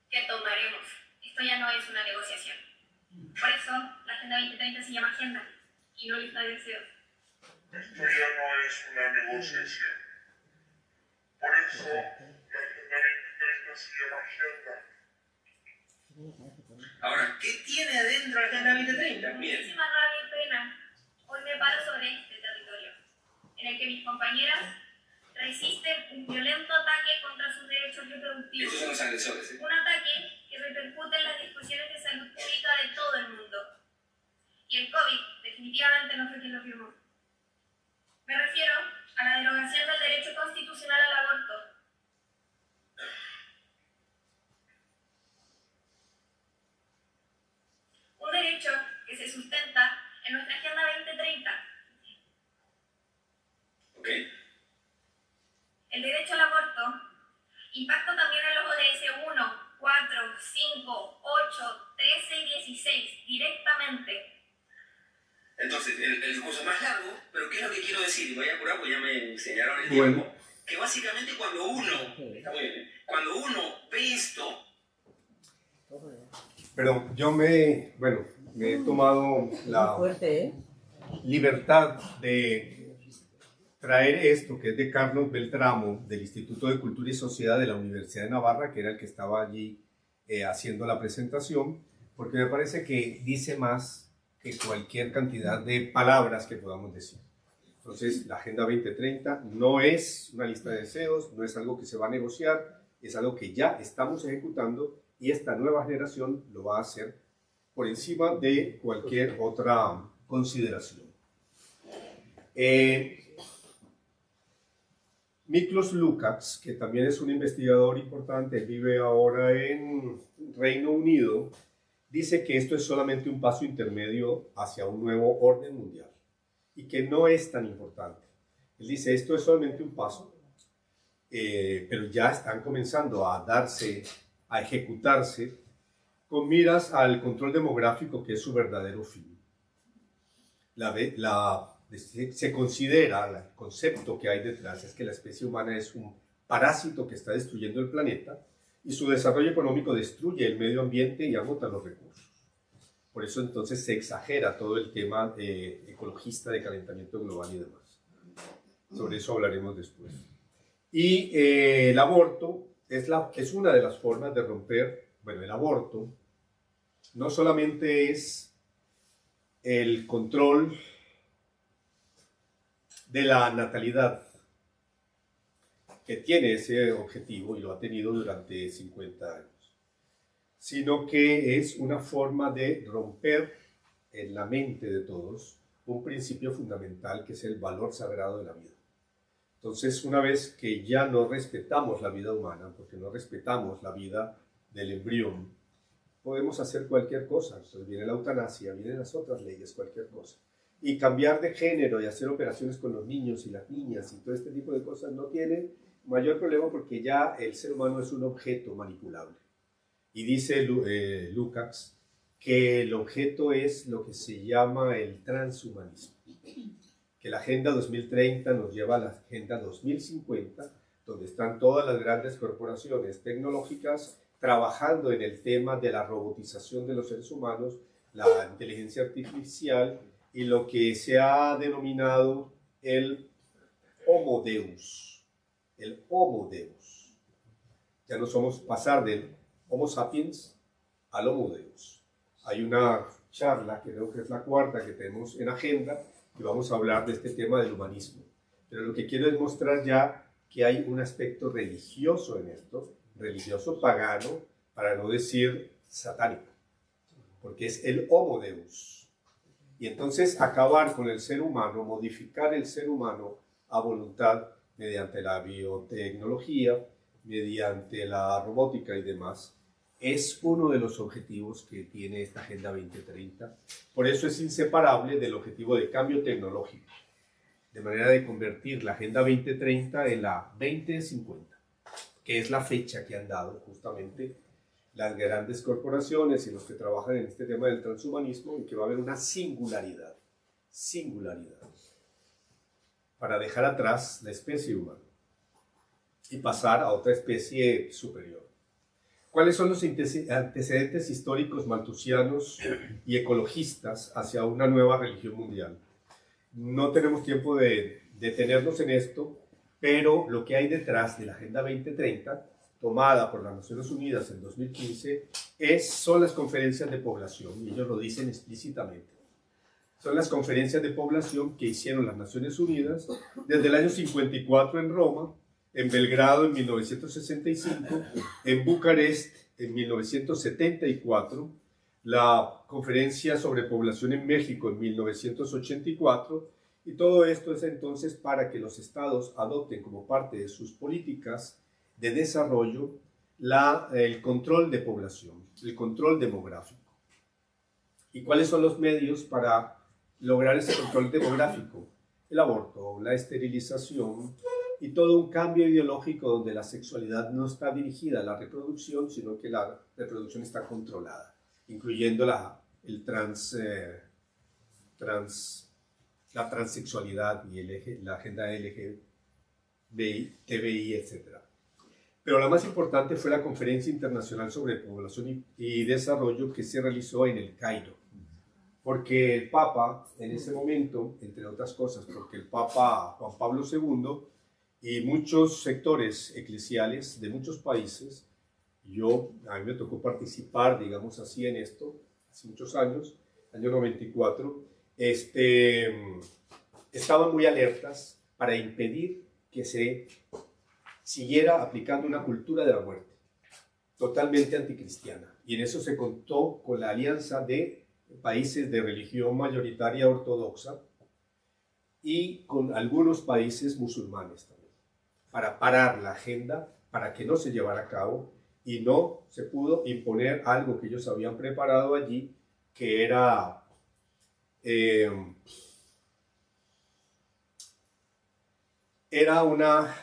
que tomaremos. Esto ya no es una negociación. Por eso, la Agenda 2030 se llama Agenda y no lista de deseos. Esto ya no es una negociación. Por eso, la Agenda 2030 se llama Agenda. Ahora, ¿qué tiene adentro la Agenda 2030? Bien. Muchísima rabia y pena. Hoy me paro sobre este territorio, en el que mis compañeras resisten un violento ataque contra sus derechos reproductivos. Estos son los agresores, ¿eh? Un ataque que repercute en las discusiones de salud pública de todo el mundo. Y el COVID definitivamente no fue quien lo firmó. Me refiero a la derogación del derecho constitucional al aborto. Un derecho que se sustenta en nuestra Agenda 2030. ¿Ok? El derecho al aborto impacta también en los ODS 1, 4, 5, 8, 13 y 16 directamente. Entonces, el discurso es más largo, pero ¿qué es lo que quiero decir? Y voy a apurar porque ya me enseñaron el tiempo. Bueno. Que básicamente cuando uno, está muy bien, cuando uno ve esto, Pero yo me he tomado la libertad de traer esto, que es de Carlos Beltramo, del Instituto de Cultura y Sociedad de la Universidad de Navarra, que era el que estaba allí haciendo la presentación, porque me parece que dice más que cualquier cantidad de palabras que podamos decir. Entonces, la Agenda 2030 no es una lista de deseos, no es algo que se va a negociar, es algo que ya estamos ejecutando y esta nueva generación lo va a hacer por encima de cualquier otra consideración. Miklos Lukács, que también es un investigador importante, vive ahora en Reino Unido, dice que esto es solamente un paso intermedio hacia un nuevo orden mundial y que no es tan importante. Él dice, esto es solamente un paso, pero ya están comenzando a ejecutarse con miras al control demográfico, que es su verdadero fin. Se considera, el concepto que hay detrás es que la especie humana es un parásito que está destruyendo el planeta y su desarrollo económico destruye el medio ambiente y agota los recursos. Por eso entonces se exagera todo el tema ecologista de calentamiento global y demás. Sobre eso hablaremos después. Y el aborto es una de las formas de romper, el aborto no solamente es el control de la natalidad, que tiene ese objetivo y lo ha tenido durante 50 años, sino que es una forma de romper en la mente de todos un principio fundamental que es el valor sagrado de la vida. Entonces, una vez que ya no respetamos la vida humana, porque no respetamos la vida del embrión, podemos hacer cualquier cosa. Entonces viene la eutanasia, vienen las otras leyes, cualquier cosa. Y cambiar de género y hacer operaciones con los niños y las niñas y todo este tipo de cosas no tiene mayor problema porque ya el ser humano es un objeto manipulable. Y dice Lukács que el objeto es lo que se llama el transhumanismo. Que la Agenda 2030 nos lleva a la Agenda 2050, donde están todas las grandes corporaciones tecnológicas trabajando en el tema de la robotización de los seres humanos, la inteligencia artificial y lo que se ha denominado el Homo Deus. El Homo Deus. Ya no somos pasar del Homo sapiens al Homo Deus. Hay una charla, que creo que es la cuarta que tenemos en agenda, y vamos a hablar de este tema del humanismo. Pero lo que quiero es mostrar ya que hay un aspecto religioso en esto, religioso pagano, para no decir satánico, porque es el Homo Deus. Y entonces acabar con el ser humano, modificar el ser humano a voluntad mediante la biotecnología, mediante la robótica y demás, es uno de los objetivos que tiene esta Agenda 2030. Por eso es inseparable del objetivo de cambio tecnológico. de manera de convertir la Agenda 2030 en la 2050, que es la fecha que han dado justamente las grandes corporaciones y los que trabajan en este tema del transhumanismo, en que va a haber una singularidad, para dejar atrás la especie humana y pasar a otra especie superior. ¿Cuáles son los antecedentes históricos malthusianos y ecologistas hacia una nueva religión mundial? No tenemos tiempo de detenernos en esto, pero lo que hay detrás de la Agenda 2030, tomada por las Naciones Unidas en 2015, son las conferencias de población, y ellos lo dicen explícitamente. Son las conferencias de población que hicieron las Naciones Unidas desde el año 54 en Roma, en Belgrado en 1965, en Bucarest en 1974, la conferencia sobre población en México en 1984, y todo esto es entonces para que los estados adopten como parte de sus políticas de desarrollo el control de población, el control demográfico. ¿Y cuáles son los medios para lograr ese control demográfico? El aborto, la esterilización y todo un cambio ideológico donde la sexualidad no está dirigida a la reproducción, sino que la reproducción está controlada, incluyendo la transexualidad y la agenda LGBTI, TBI, etc. Pero la más importante fue la Conferencia Internacional sobre Población y Desarrollo que se realizó en el Cairo. Porque el Papa, en ese momento, entre otras cosas, porque el Papa Juan Pablo II y muchos sectores eclesiales de muchos países, a mí me tocó participar, digamos así, en esto, hace muchos años, año 94, estaban muy alertas para impedir que se siguiera aplicando una cultura de la muerte, totalmente anticristiana. Y en eso se contó con la alianza de países de religión mayoritaria ortodoxa y con algunos países musulmanes también, para parar la agenda, para que no se llevara a cabo, y no se pudo imponer algo que ellos habían preparado allí, que era una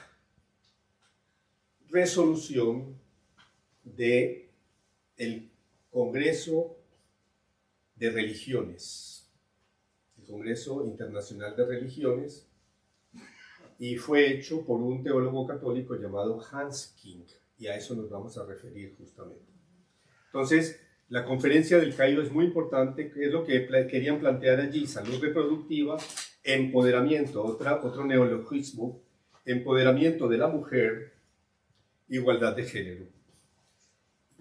resolución del Congreso de Religiones, el Congreso Internacional de Religiones, y fue hecho por un teólogo católico llamado Hans King, y a eso nos vamos a referir justamente. Entonces, la conferencia del Cairo es muy importante, que es lo que querían plantear allí: salud reproductiva, empoderamiento, otro neologismo, empoderamiento de la mujer, igualdad de género.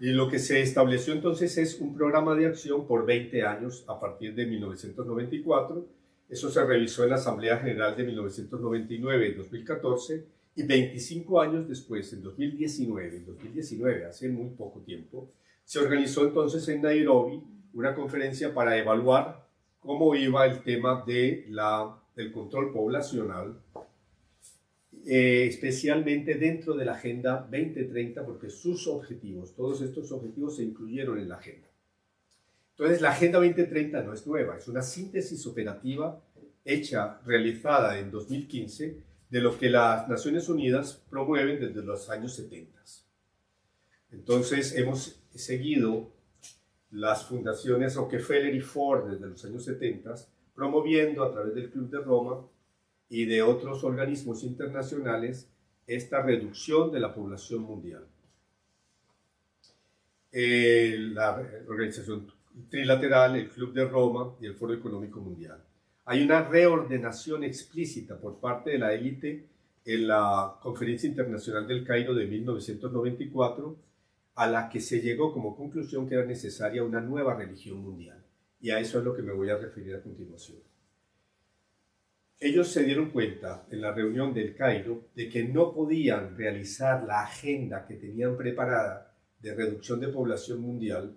Y lo que se estableció entonces es un programa de acción por 20 años a partir de 1994. Eso se revisó en la Asamblea General de 1999 y 2014, y 25 años después, en 2019, hace muy poco tiempo, se organizó entonces en Nairobi una conferencia para evaluar cómo iba el tema del control poblacional, especialmente dentro de la Agenda 2030, porque sus objetivos, todos estos objetivos se incluyeron en la agenda. Entonces, la Agenda 2030 no es nueva, es una síntesis operativa realizada en 2015 de lo que las Naciones Unidas promueven desde los años 70. Entonces, hemos seguido las fundaciones Rockefeller y Ford desde los años 70, promoviendo a través del Club de Roma y de otros organismos internacionales esta reducción de la población mundial. La Organización Trilateral, el Club de Roma y el Foro Económico Mundial. Hay una reordenación explícita por parte de la élite en la Conferencia Internacional del Cairo de 1994, a la que se llegó como conclusión que era necesaria una nueva religión mundial. Y a eso es lo que me voy a referir a continuación. Ellos se dieron cuenta en la reunión del Cairo de que no podían realizar la agenda que tenían preparada de reducción de población mundial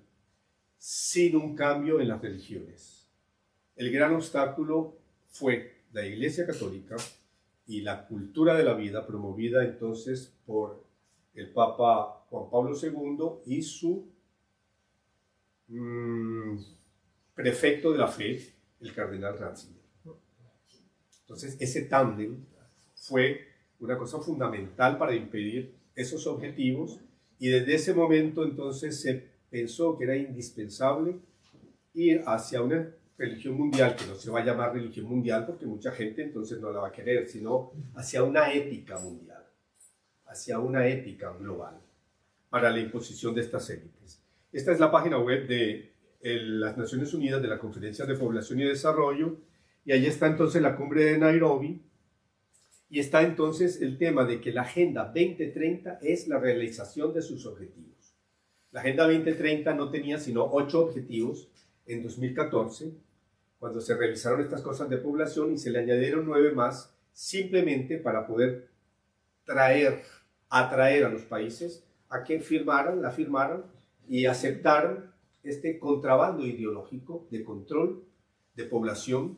sin un cambio en las religiones. El gran obstáculo fue la Iglesia Católica y la cultura de la vida promovida entonces por el Papa Juan Pablo II y su prefecto de la fe, el cardenal Ratzinger. Entonces, ese tándem fue una cosa fundamental para impedir esos objetivos, y desde ese momento entonces se pensó que era indispensable ir hacia una religión mundial, que no se va a llamar religión mundial porque mucha gente entonces no la va a querer, sino hacia una ética mundial, hacia una ética global para la imposición de estas élites. Esta es la página web de las Naciones Unidas, de la Conferencia de Población y Desarrollo, y allí está entonces la cumbre de Nairobi, y está entonces el tema de que la Agenda 2030 es la realización de sus objetivos. La Agenda 2030 no tenía sino 8 objetivos en 2014, cuando se revisaron estas cosas de población, y se le añadieron 9 más, simplemente para poder atraer a los países a que la firmaran y aceptaran este contrabando ideológico de control de población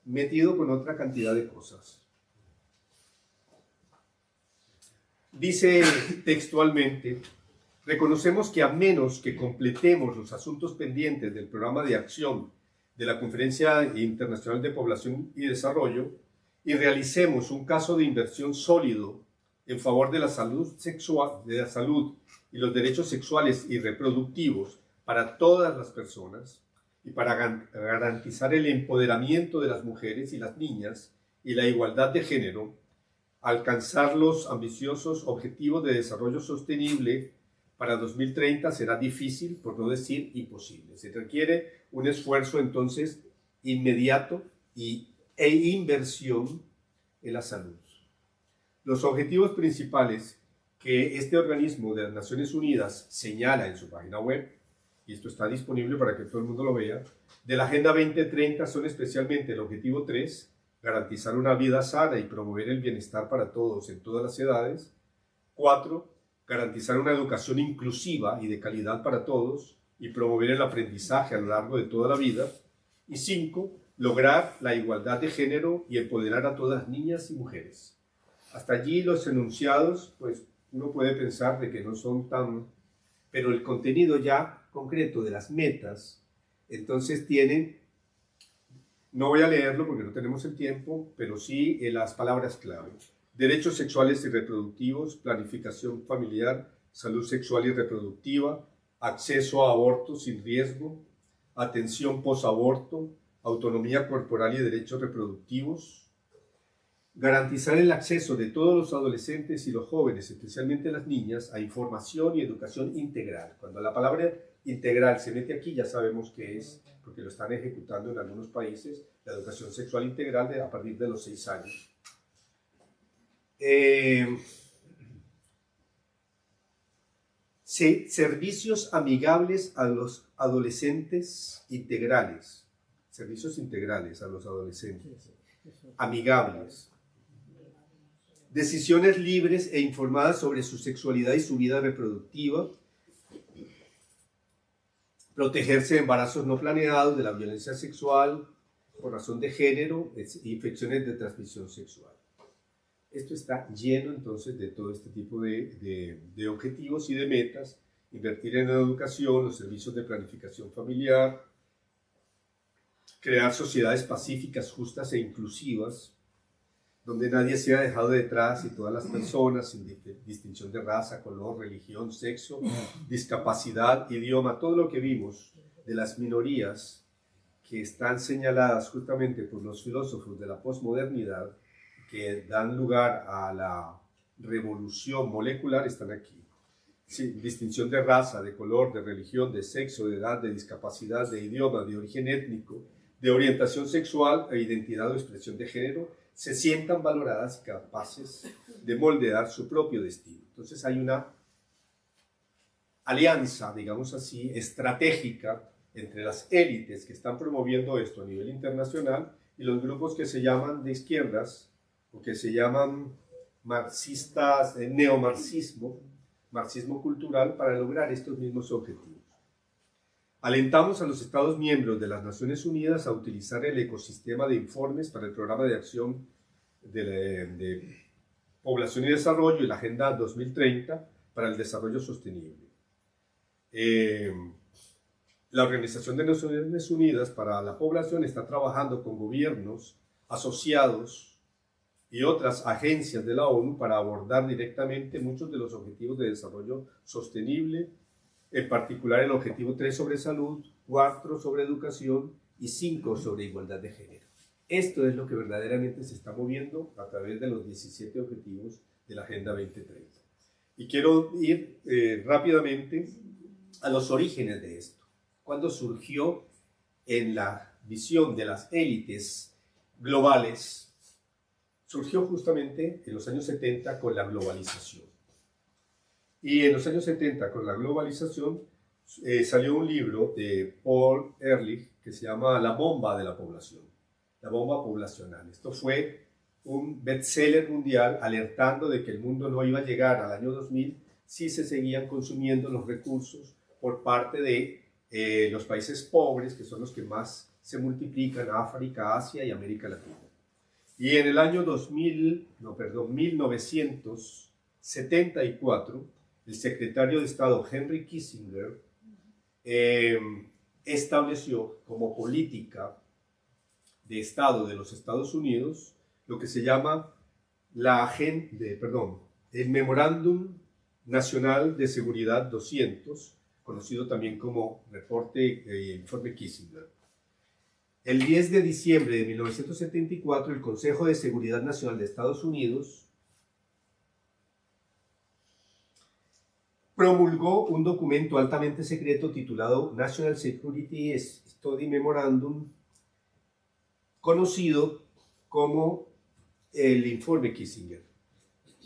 metido con otra cantidad de cosas. Dice textualmente: reconocemos que a menos que completemos los asuntos pendientes del programa de acción de la Conferencia Internacional de Población y Desarrollo y realicemos un caso de inversión sólido en favor de la salud y los derechos sexuales y reproductivos para todas las personas, y para garantizar el empoderamiento de las mujeres y las niñas y la igualdad de género, alcanzar los ambiciosos objetivos de desarrollo sostenible para 2030 será difícil, por no decir imposible. Se requiere un esfuerzo entonces inmediato e inversión en la salud. Los objetivos principales que este organismo de las Naciones Unidas señala en su página web, y esto está disponible para que todo el mundo lo vea, de la Agenda 2030 son especialmente el objetivo 3, garantizar una vida sana y promover el bienestar para todos en todas las edades. 4, garantizar una educación inclusiva y de calidad para todos y promover el aprendizaje a lo largo de toda la vida. Y 5, lograr la igualdad de género y empoderar a todas niñas y mujeres. Hasta allí los enunciados, pues uno puede pensar de que no son tan... Pero el contenido ya concreto de las metas, entonces tienen... No voy a leerlo porque no tenemos el tiempo, pero sí las palabras clave. Derechos sexuales y reproductivos, planificación familiar, salud sexual y reproductiva, acceso a aborto sin riesgo, atención posaborto, autonomía corporal y derechos reproductivos, garantizar el acceso de todos los adolescentes y los jóvenes, especialmente las niñas, a información y educación integral. Cuando la palabra integral se mete aquí, ya sabemos qué es, porque lo están ejecutando en algunos países, la educación sexual integral a partir de los 6 años. Servicios amigables a los adolescentes integrales. Servicios integrales a los adolescentes. Amigables. Decisiones libres e informadas sobre su sexualidad y su vida reproductiva. Protegerse de embarazos no planeados, de la violencia sexual por razón de género, infecciones de transmisión sexual. Esto está lleno entonces de todo este tipo de objetivos y de metas. Invertir en la educación, los servicios de planificación familiar, crear sociedades pacíficas, justas e inclusivas, donde nadie sea dejado detrás y todas las personas, sin distinción de raza, color, religión, sexo, discapacidad, idioma, todo lo que vimos de las minorías que están señaladas justamente por los filósofos de la posmodernidad, que dan lugar a la revolución molecular, están aquí. Sí, distinción de raza, de color, de religión, de sexo, de edad, de discapacidad, de idioma, de origen étnico, de orientación sexual e identidad o expresión de género, se sientan valoradas y capaces de moldear su propio destino. Entonces hay una alianza, digamos así, estratégica entre las élites que están promoviendo esto a nivel internacional y los grupos que se llaman de izquierdas o que se llaman marxistas, neomarxismo, marxismo cultural, para lograr estos mismos objetivos. Alentamos a los Estados miembros de las Naciones Unidas a utilizar el ecosistema de informes para el Programa de Acción de Población y Desarrollo y la Agenda 2030 para el Desarrollo Sostenible. La Organización de Naciones Unidas para la Población está trabajando con gobiernos asociados y otras agencias de la ONU para abordar directamente muchos de los objetivos de desarrollo sostenible, en particular el objetivo 3 sobre salud, 4 sobre educación y 5 sobre igualdad de género. Esto es lo que verdaderamente se está moviendo a través de los 17 objetivos de la Agenda 2030. Y quiero ir rápidamente a los orígenes de esto. Cuando surgió en la visión de las élites globales, surgió justamente en los años 70 con la globalización. Y en los años 70 con la globalización salió un libro de Paul Ehrlich que se llama La bomba de la población, la bomba poblacional. Esto fue un bestseller mundial alertando de que el mundo no iba a llegar al año 2000 si se seguían consumiendo los recursos por parte de los países pobres, que son los que más se multiplican, África, Asia y América Latina. Y en el año 1974, el secretario de Estado Henry Kissinger estableció como política de Estado de los Estados Unidos lo que se llama el Memorándum Nacional de Seguridad 200, conocido también como Informe Kissinger. El 10 de diciembre de 1974, el Consejo de Seguridad Nacional de Estados Unidos promulgó un documento altamente secreto titulado National Security Study Memorandum, conocido como el Informe Kissinger.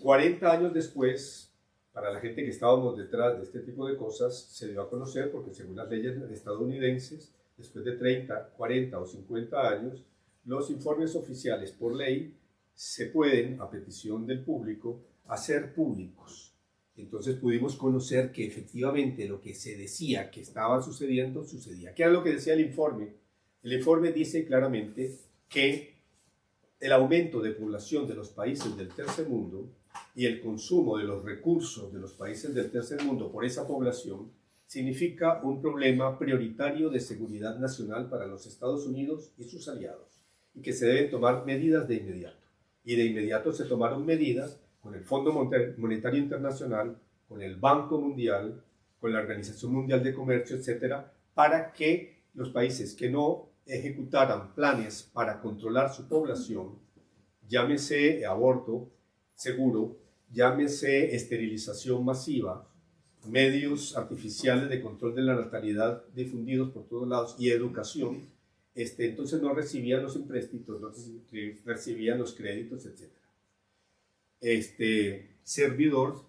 40 años después, para la gente que estábamos detrás de este tipo de cosas, se dio a conocer porque según las leyes estadounidenses, después de 30, 40 o 50 años, los informes oficiales por ley se pueden, a petición del público, hacer públicos. Entonces pudimos conocer que efectivamente lo que se decía que estaba sucediendo, sucedía. ¿Qué era lo que decía el informe? El informe dice claramente que el aumento de población de los países del tercer mundo y el consumo de los recursos de los países del tercer mundo por esa población significa un problema prioritario de seguridad nacional para los Estados Unidos y sus aliados, y que se deben tomar medidas de inmediato. Y de inmediato se tomaron medidas con el Fondo Monetario Internacional, con el Banco Mundial, con la Organización Mundial de Comercio, etcétera, para que los países que no ejecutaran planes para controlar su población, llámese aborto seguro, llámese esterilización masiva, medios artificiales de control de la natalidad difundidos por todos lados y educación, entonces no recibían los empréstitos, no recibían los créditos, etc. Servidor,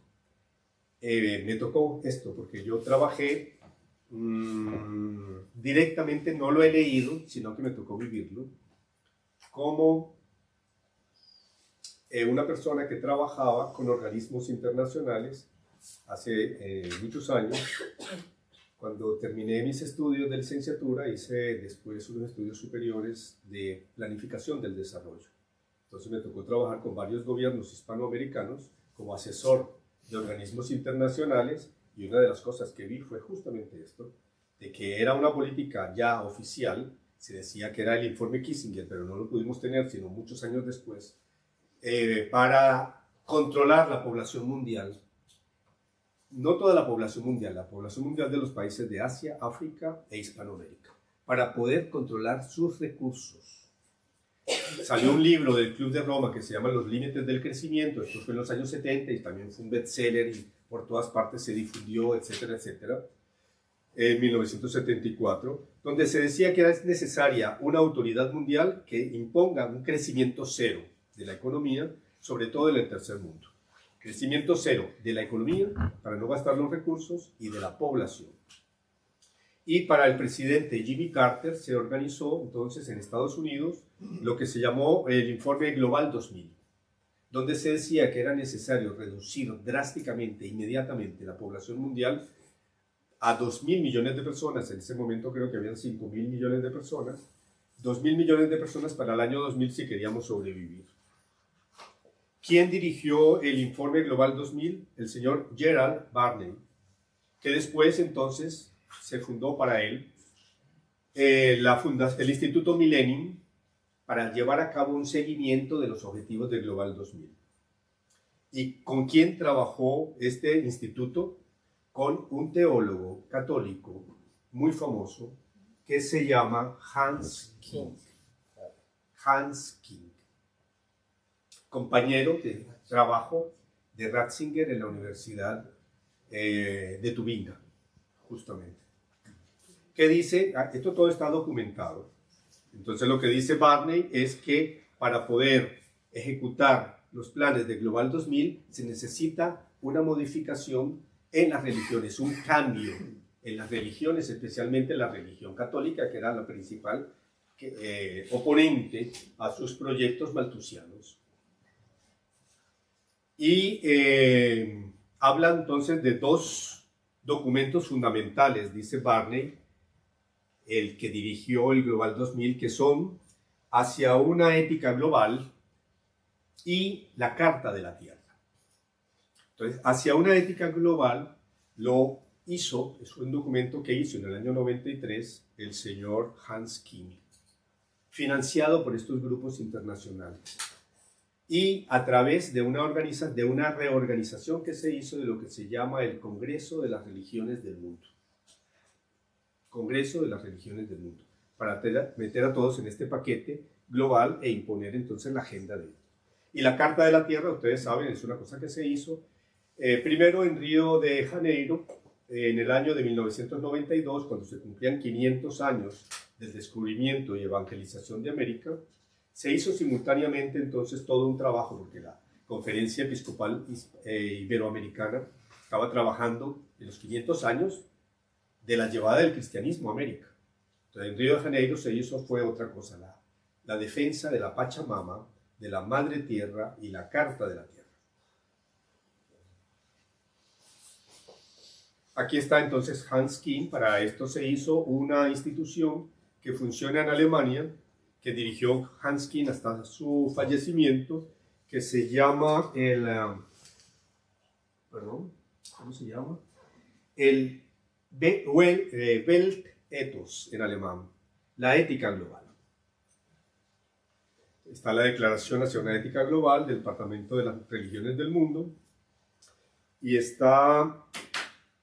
me tocó esto porque yo trabajé directamente, no lo he leído, sino que me tocó vivirlo, como una persona que trabajaba con organismos internacionales hace muchos años. Cuando terminé mis estudios de licenciatura, hice después unos estudios superiores de planificación del desarrollo. Entonces me tocó trabajar con varios gobiernos hispanoamericanos como asesor de organismos internacionales, y una de las cosas que vi fue justamente esto, de que era una política ya oficial, se decía que era el informe Kissinger, pero no lo pudimos tener sino muchos años después, para controlar la población mundial. No toda la población mundial de los países de Asia, África e Hispanoamérica, para poder controlar sus recursos. Salió un libro del Club de Roma que se llama Los Límites del Crecimiento, esto fue en los años 70 y también fue un bestseller y por todas partes se difundió, etcétera, etcétera, en 1974, donde se decía que era necesaria una autoridad mundial que imponga un crecimiento cero de la economía, sobre todo en el tercer mundo. Crecimiento cero de la economía para no gastar los recursos y de la población. Y para el presidente Jimmy Carter se organizó entonces en Estados Unidos lo que se llamó el Informe Global 2000, donde se decía que era necesario reducir drásticamente, inmediatamente, la población mundial a 2.000 millones de personas. En ese momento creo que habían 5.000 millones de personas. 2.000 millones de personas para el año 2000 si queríamos sobrevivir. ¿Quién dirigió el Informe Global 2000? El señor Gerald Barney, que después entonces se fundó para él el Instituto Millennium, para llevar a cabo un seguimiento de los objetivos del Global 2000. ¿Y con quién trabajó este instituto? Con un teólogo católico muy famoso que se llama Hans King. Hans King, compañero de trabajo de Ratzinger en la Universidad de Tubinga, justamente. ¿Qué dice? Esto todo está documentado. Entonces lo que dice Barney es que para poder ejecutar los planes de Global 2000 se necesita una modificación en las religiones, un cambio en las religiones, especialmente la religión católica, que era la principal oponente a sus proyectos malthusianos. Y habla entonces de dos documentos fundamentales, dice Barney, el que dirigió el Global 2000, que son Hacia una ética global y la Carta de la Tierra. Entonces, Hacia una ética global lo hizo, es un documento que hizo en el año 93 el señor Hans King, financiado por estos grupos internacionales y a través de una reorganización que se hizo de lo que se llama el Congreso de las Religiones del Mundo. Congreso de las Religiones del Mundo, para meter a todos en este paquete global e imponer entonces la agenda de él. Y la Carta de la Tierra, ustedes saben, es una cosa que se hizo primero en Río de Janeiro, en el año de 1992, cuando se cumplían 500 años del descubrimiento y evangelización de América. Se hizo simultáneamente entonces todo un trabajo, porque la Conferencia Episcopal Iberoamericana estaba trabajando en los 500 años de la llevada del cristianismo a América. Entonces en Río de Janeiro se hizo fue otra cosa, la defensa de la Pachamama, de la Madre Tierra y la Carta de la Tierra. Aquí está entonces Hans King. Para esto se hizo una institución que funciona en Alemania, que dirigió Hans King hasta su fallecimiento, que se llama ¿cómo se llama? El Weltethos en alemán, la ética global. Está la Declaración hacia una ética global del Departamento de las Religiones del Mundo, y está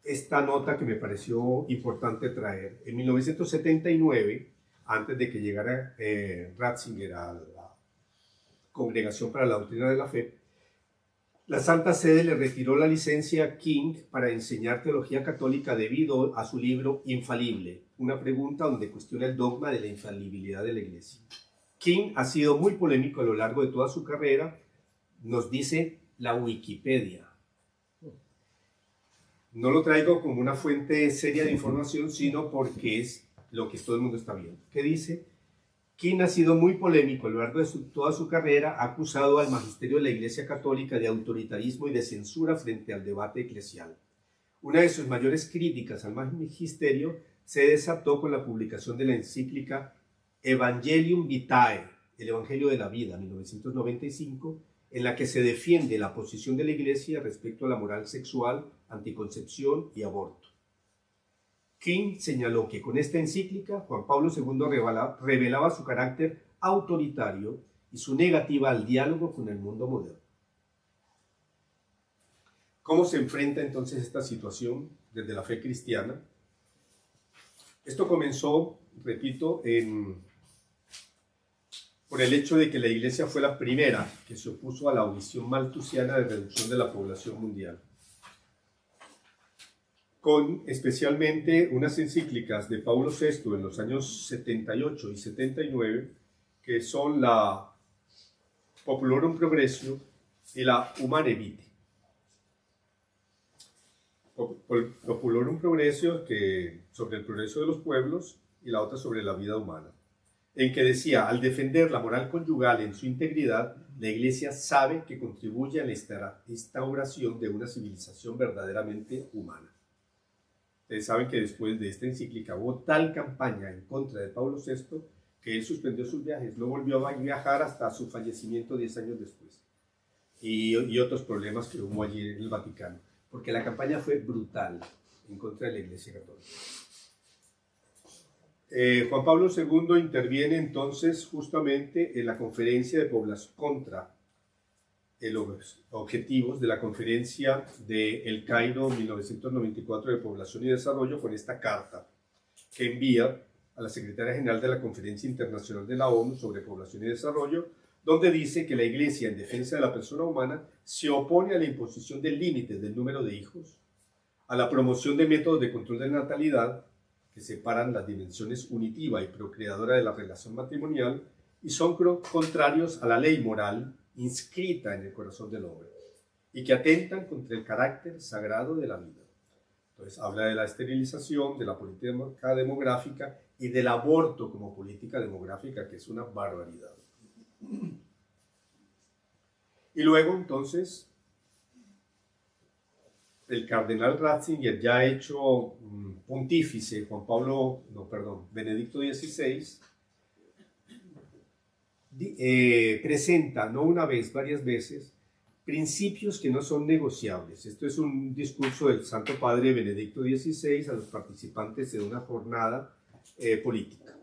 esta nota que me pareció importante traer. En 1979, antes de que llegara Ratzinger a la Congregación para la Doctrina de la Fe, la Santa Sede le retiró la licencia a King para enseñar teología católica debido a su libro Infalible, una pregunta donde cuestiona el dogma de la infalibilidad de la Iglesia. King ha sido muy polémico a lo largo de toda su carrera, nos dice la Wikipedia. No lo traigo como una fuente seria de información, sino porque es lo que todo el mundo está viendo. ¿Qué dice? King ha sido muy polémico a lo largo de toda su carrera, ha acusado al magisterio de la Iglesia Católica de autoritarismo y de censura frente al debate eclesial. Una de sus mayores críticas al magisterio se desató con la publicación de la encíclica Evangelium Vitae, el Evangelio de la Vida, 1995, en la que se defiende la posición de la Iglesia respecto a la moral sexual, anticoncepción y aborto. King señaló que con esta encíclica Juan Pablo II revelaba su carácter autoritario y su negativa al diálogo con el mundo moderno. ¿Cómo se enfrenta entonces esta situación desde la fe cristiana? Esto comenzó, repito, por el hecho de que la Iglesia fue la primera que se opuso a la visión malthusiana de reducción de la población mundial, con especialmente unas encíclicas de Pablo VI en los años 78 y 79, que son la Populorum Progressio y la Humanae Vitae. Populorum Progressio, que sobre el progreso de los pueblos, y la otra sobre la vida humana, en que decía, al defender la moral conyugal en su integridad, la Iglesia sabe que contribuye a la instauración de una civilización verdaderamente humana. Ustedes saben que después de esta encíclica hubo tal campaña en contra de Pablo VI que él suspendió sus viajes, no volvió a viajar hasta su fallecimiento 10 años después. Y otros problemas que hubo allí en el Vaticano, porque la campaña fue brutal en contra de la Iglesia Católica. Juan Pablo II interviene entonces justamente en la conferencia de población contra los objetivos de la conferencia de El Cairo 1994 de Población y Desarrollo con esta carta que envía a la Secretaria General de la Conferencia Internacional de la ONU sobre Población y Desarrollo, donde dice que la Iglesia en defensa de la persona humana se opone a la imposición de límites del número de hijos, a la promoción de métodos de control de natalidad que separan las dimensiones unitiva y procreadora de la relación matrimonial y son contrarios a la ley moral inscrita en el corazón del hombre y que atentan contra el carácter sagrado de la vida. Entonces habla de la esterilización, de la política demográfica y del aborto como política demográfica, que es una barbaridad. Y luego entonces el cardenal Ratzinger, ya hecho pontífice, Benedicto XVI, presenta, no una vez, varias veces, principios que no son negociables. Esto es un discurso del Santo Padre Benedicto XVI a los participantes de una jornada política.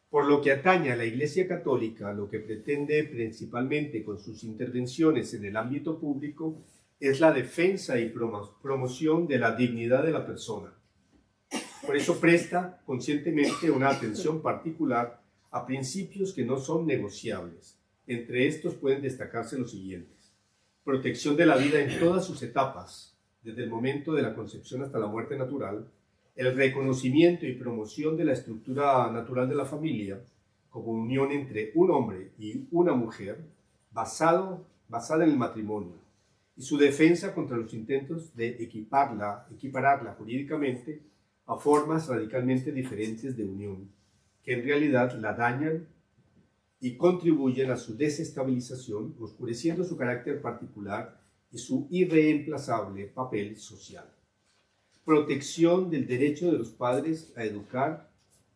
Por lo que atañe a la Iglesia Católica, lo que pretende principalmente con sus intervenciones en el ámbito público es la defensa y promoción de la dignidad de la persona. Por eso presta conscientemente una atención particular a principios que no son negociables. Entre estos pueden destacarse los siguientes: protección de la vida en todas sus etapas, desde el momento de la concepción hasta la muerte natural, el reconocimiento y promoción de la estructura natural de la familia como unión entre un hombre y una mujer basada en el matrimonio, y su defensa contra los intentos de equipararla jurídicamente a formas radicalmente diferentes de unión, que en realidad la dañan y contribuyen a su desestabilización, oscureciendo su carácter particular y su irreemplazable papel social. Protección del derecho de los padres a educar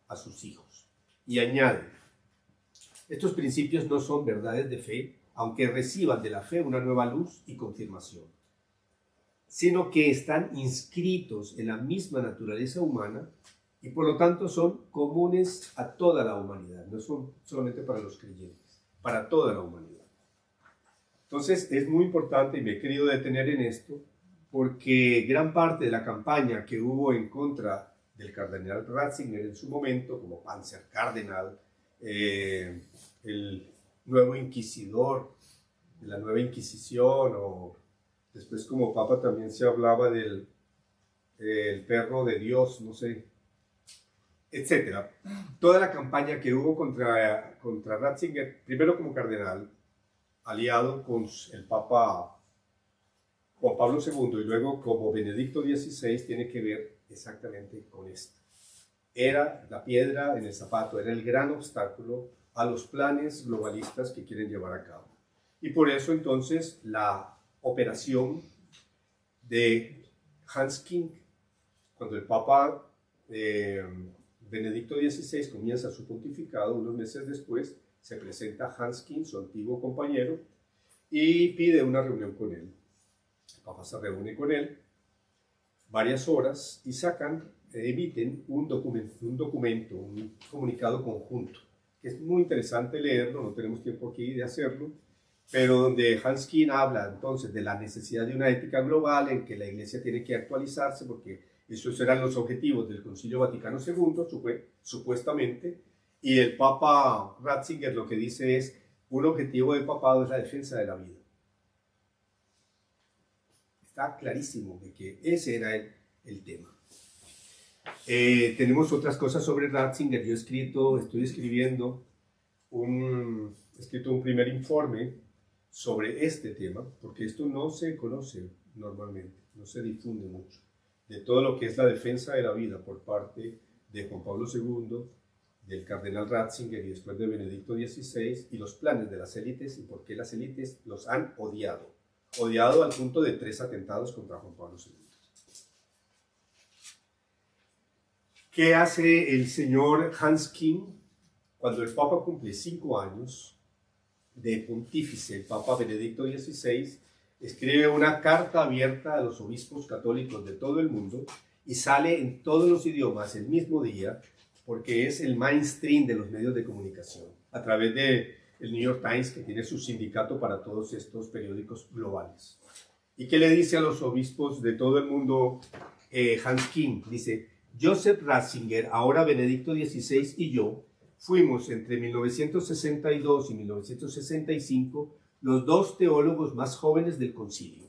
a sus hijos. Y añade, estos principios no son verdades de fe, aunque reciban de la fe una nueva luz y confirmación, sino que están inscritos en la misma naturaleza humana y por lo tanto son comunes a toda la humanidad, no son solamente para los creyentes, para toda la humanidad. Entonces es muy importante, y me he querido detener en esto, porque gran parte de la campaña que hubo en contra del cardenal Ratzinger en su momento, como Panzercardenal, el nuevo inquisidor de la nueva Inquisición, o después como papa también se hablaba del el perro de Dios, no sé, etcétera. Toda la campaña que hubo contra Ratzinger, primero como cardenal, aliado con el Papa Juan Pablo II y luego como Benedicto XVI, tiene que ver exactamente con esto. Era la piedra en el zapato, era el gran obstáculo a los planes globalistas que quieren llevar a cabo. Y por eso entonces la operación de Hans King, cuando el Papa Benedicto XVI comienza su pontificado, unos meses después se presenta Hans King, su antiguo compañero, y pide una reunión con él. El Papa se reúne con él varias horas y emiten un documento, un comunicado conjunto, que es muy interesante leerlo, no tenemos tiempo aquí de hacerlo, pero donde Hans King habla entonces de la necesidad de una ética global en que la Iglesia tiene que actualizarse, porque esos eran los objetivos del Concilio Vaticano II, supuestamente, y el Papa Ratzinger lo que dice es, un objetivo del papado es la defensa de la vida. Está clarísimo de que ese era el tema. Tenemos otras cosas sobre Ratzinger. Yo estoy escribiendo un primer informe sobre este tema, porque esto no se conoce normalmente, no se difunde mucho, de todo lo que es la defensa de la vida por parte de Juan Pablo II, del cardenal Ratzinger y después de Benedicto XVI, y los planes de las élites y por qué las élites los han odiado al punto de 3 atentados contra Juan Pablo II. ¿Qué hace el señor Hans King cuando el Papa cumple 5 años de pontífice? El Papa Benedicto XVI escribe una carta abierta a los obispos católicos de todo el mundo y sale en todos los idiomas el mismo día, porque es el mainstream de los medios de comunicación, a través de el New York Times, que tiene su sindicato para todos estos periódicos globales. ¿Y qué le dice a los obispos de todo el mundo Hans Kim? Dice: Joseph Ratzinger, ahora Benedicto XVI, y yo fuimos entre 1962 y 1965 los dos teólogos más jóvenes del concilio.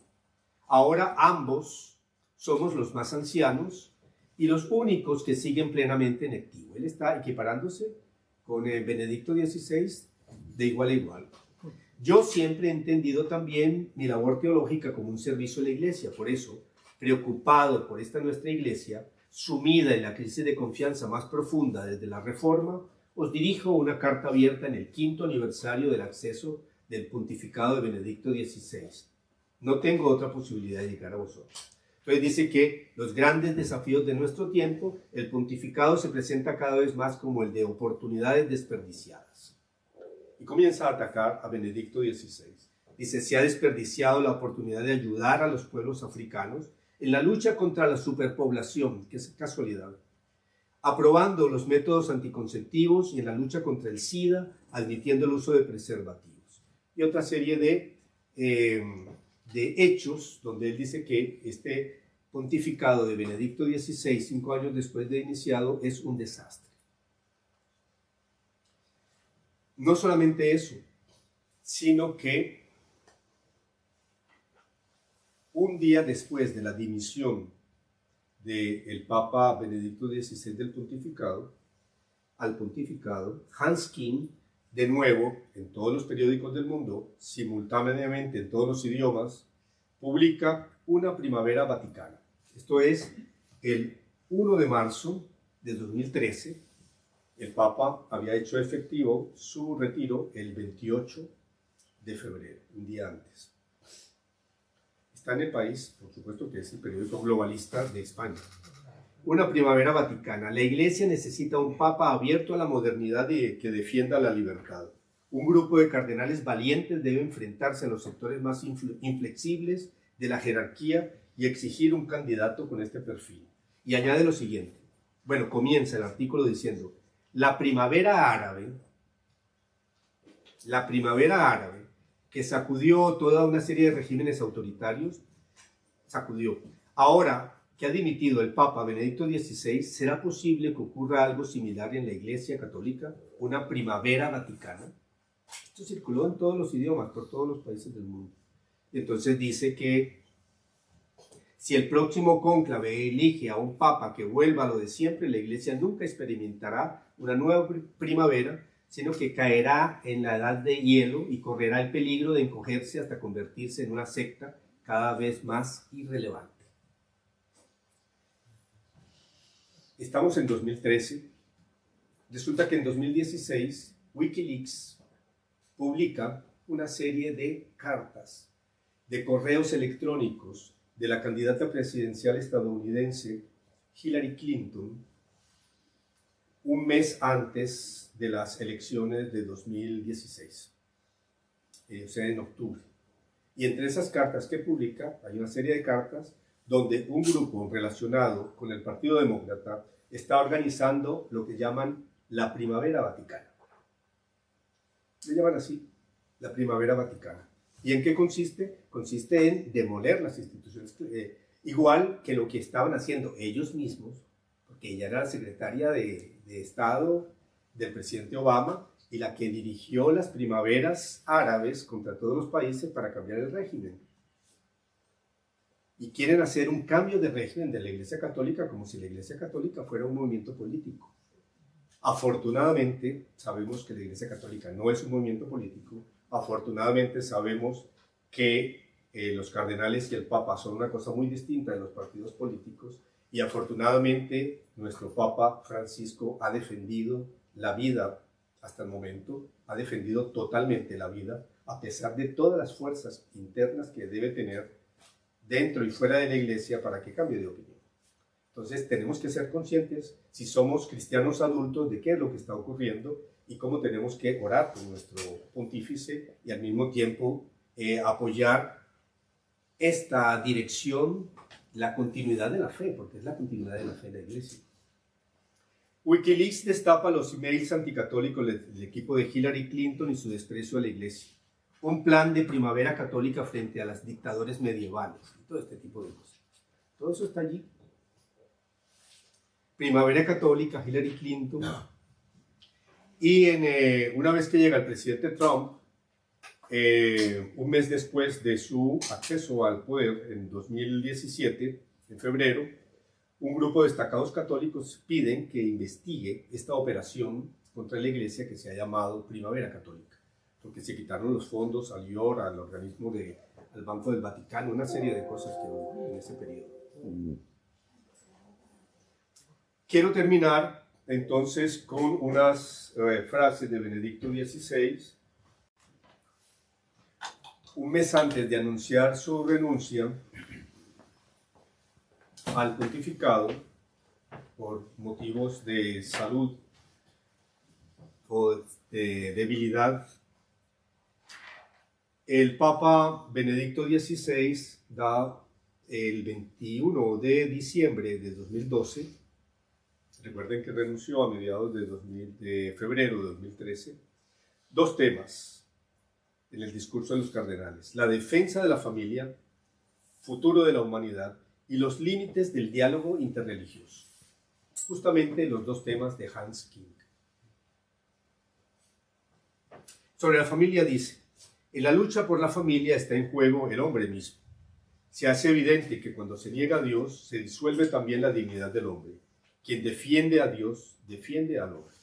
Ahora ambos somos los más ancianos y los únicos que siguen plenamente en activo. Él está equiparándose con Benedicto XVI de igual a igual. Yo siempre he entendido también mi labor teológica como un servicio a la Iglesia. Por eso, preocupado por esta nuestra Iglesia, sumida en la crisis de confianza más profunda desde la Reforma, os dirijo una carta abierta en el 5º aniversario del acceso del pontificado de Benedicto XVI. No tengo otra posibilidad de llegar a vosotros. Entonces dice que los grandes desafíos de nuestro tiempo, el pontificado se presenta cada vez más como el de oportunidades desperdiciadas. Y comienza a atacar a Benedicto XVI. Dice: se ha desperdiciado la oportunidad de ayudar a los pueblos africanos en la lucha contra la superpoblación, que es casualidad, aprobando los métodos anticonceptivos y en la lucha contra el SIDA, admitiendo el uso de preservativos. Y otra serie de hechos donde él dice que este pontificado de Benedicto XVI, 5 años después de iniciado, es un desastre. No solamente eso, sino que un día después de la dimisión del Papa Benedicto XVI del pontificado, Hans Kim, de nuevo, en todos los periódicos del mundo, simultáneamente en todos los idiomas, publica una primavera vaticana. Esto es el 1 de marzo de 2013. El Papa había hecho efectivo su retiro el 28 de febrero, un día antes. Está en El País, por supuesto, que es el periódico globalista de España. Una primavera vaticana. La Iglesia necesita un Papa abierto a la modernidad y que defienda la libertad. Un grupo de cardenales valientes debe enfrentarse a los sectores más inflexibles de la jerarquía y exigir un candidato con este perfil. Y añade lo siguiente. Bueno, comienza el artículo diciendo: la primavera árabe, que sacudió toda una serie de regímenes autoritarios, Ahora que ha dimitido el Papa Benedicto XVI, ¿será posible que ocurra algo similar en la Iglesia Católica? Una primavera vaticana. Esto circuló en todos los idiomas, por todos los países del mundo. Y entonces dice que si el próximo cónclave elige a un Papa que vuelva a lo de siempre, la Iglesia nunca experimentará una nueva primavera, sino que caerá en la edad de hielo y correrá el peligro de encogerse hasta convertirse en una secta cada vez más irrelevante. Estamos en 2013. Resulta que en 2016 Wikileaks publica una serie de cartas, de correos electrónicos de la candidata presidencial estadounidense Hillary Clinton un mes antes de las elecciones de 2016, o sea, en octubre. Y entre esas cartas que publica hay una serie de cartas donde un grupo relacionado con el Partido Demócrata está organizando lo que llaman la Primavera Vaticana. Le llaman así, la Primavera Vaticana. ¿Y en qué consiste? Consiste en demoler las instituciones, igual que lo que estaban haciendo ellos mismos, porque ella era la secretaria de Estado del presidente Obama y la que dirigió las primaveras árabes contra todos los países para cambiar el régimen. Y quieren hacer un cambio de régimen de la Iglesia Católica como si la Iglesia Católica fuera un movimiento político. Afortunadamente, sabemos que la Iglesia Católica no es un movimiento político. Afortunadamente, sabemos que los cardenales y el Papa son una cosa muy distinta de los partidos políticos. Y afortunadamente, nuestro Papa Francisco ha defendido la vida hasta el momento, ha defendido totalmente la vida, a pesar de todas las fuerzas internas que debe tener dentro y fuera de la Iglesia para que cambie de opinión. Entonces tenemos que ser conscientes, si somos cristianos adultos, de qué es lo que está ocurriendo y cómo tenemos que orar por nuestro pontífice y al mismo tiempo apoyar esta dirección, la continuidad de la fe, porque es la continuidad de la fe de la Iglesia. Wikileaks destapa los emails anticatólicos del equipo de Hillary Clinton y su desprecio a la iglesia. Un plan de primavera católica frente a los dictadores medievales. Y todo este tipo de cosas. Todo eso está allí. Primavera católica, Hillary Clinton. Y una vez que llega el presidente Trump, un mes después de su acceso al poder, en 2017, en febrero, un grupo de destacados católicos piden que investigue esta operación contra la iglesia que se ha llamado Primavera Católica, porque se quitaron los fondos al IOR, al organismo al Banco del Vaticano, una serie de cosas que hubo en ese periodo. Quiero terminar entonces con unas frases de Benedicto XVI. Un mes antes de anunciar su renuncia al pontificado por motivos de salud o de debilidad, el Papa Benedicto XVI da el 21 de diciembre de 2012, recuerden que renunció a mediados de febrero de 2013, dos temas en el discurso de los cardenales: la defensa de la familia, futuro de la humanidad y los límites del diálogo interreligioso. Justamente los dos temas de Hans King. Sobre la familia dice: en la lucha por la familia está en juego el hombre mismo. Se hace evidente que cuando se niega a Dios, se disuelve también la dignidad del hombre. Quien defiende a Dios, defiende al hombre.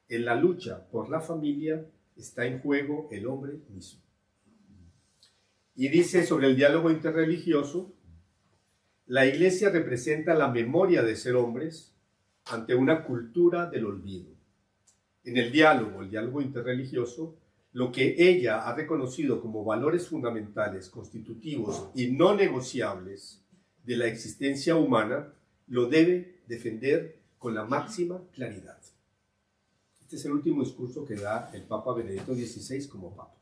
En la lucha por la familia está en juego el hombre mismo. Y dice sobre el diálogo interreligioso: la Iglesia representa la memoria de ser hombres ante una cultura del olvido. En el diálogo interreligioso, lo que ella ha reconocido como valores fundamentales, constitutivos y no negociables de la existencia humana, lo debe defender con la máxima claridad. Este es el último discurso que da el Papa Benedicto XVI como Papa,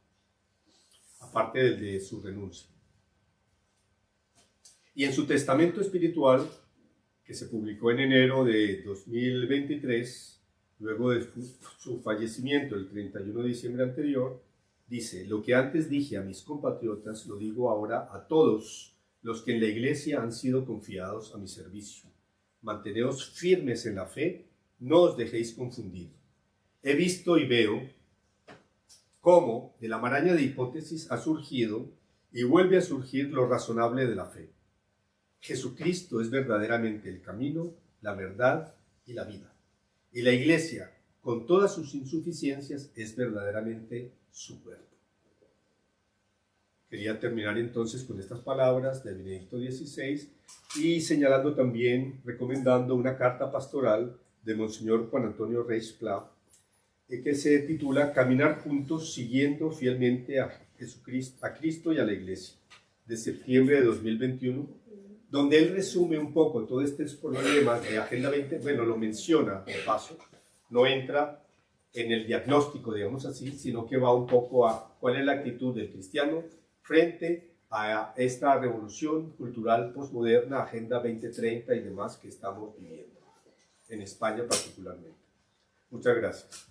aparte del de su renuncia. Y en su testamento espiritual, que se publicó en enero de 2023, luego de su fallecimiento el 31 de diciembre anterior, dice: lo que antes dije a mis compatriotas, lo digo ahora a todos los que en la Iglesia han sido confiados a mi servicio. Manteneos firmes en la fe, no os dejéis confundir. He visto y veo cómo de la maraña de hipótesis ha surgido y vuelve a surgir lo razonable de la fe. Jesucristo es verdaderamente el camino, la verdad y la vida. Y la Iglesia, con todas sus insuficiencias, es verdaderamente su cuerpo. Quería terminar entonces con estas palabras de Benedicto XVI y señalando también, recomendando una carta pastoral de Monseñor Juan Antonio Reis Pla, que se titula Caminar juntos siguiendo fielmente a Jesucristo, a Cristo y a la Iglesia, de septiembre de 2021, donde él resume un poco todos estos problemas de Agenda 20, bueno, lo menciona de paso, no entra en el diagnóstico, digamos así, sino que va un poco a cuál es la actitud del cristiano frente a esta revolución cultural posmoderna, Agenda 2030 y demás que estamos viviendo, en España particularmente. Muchas gracias.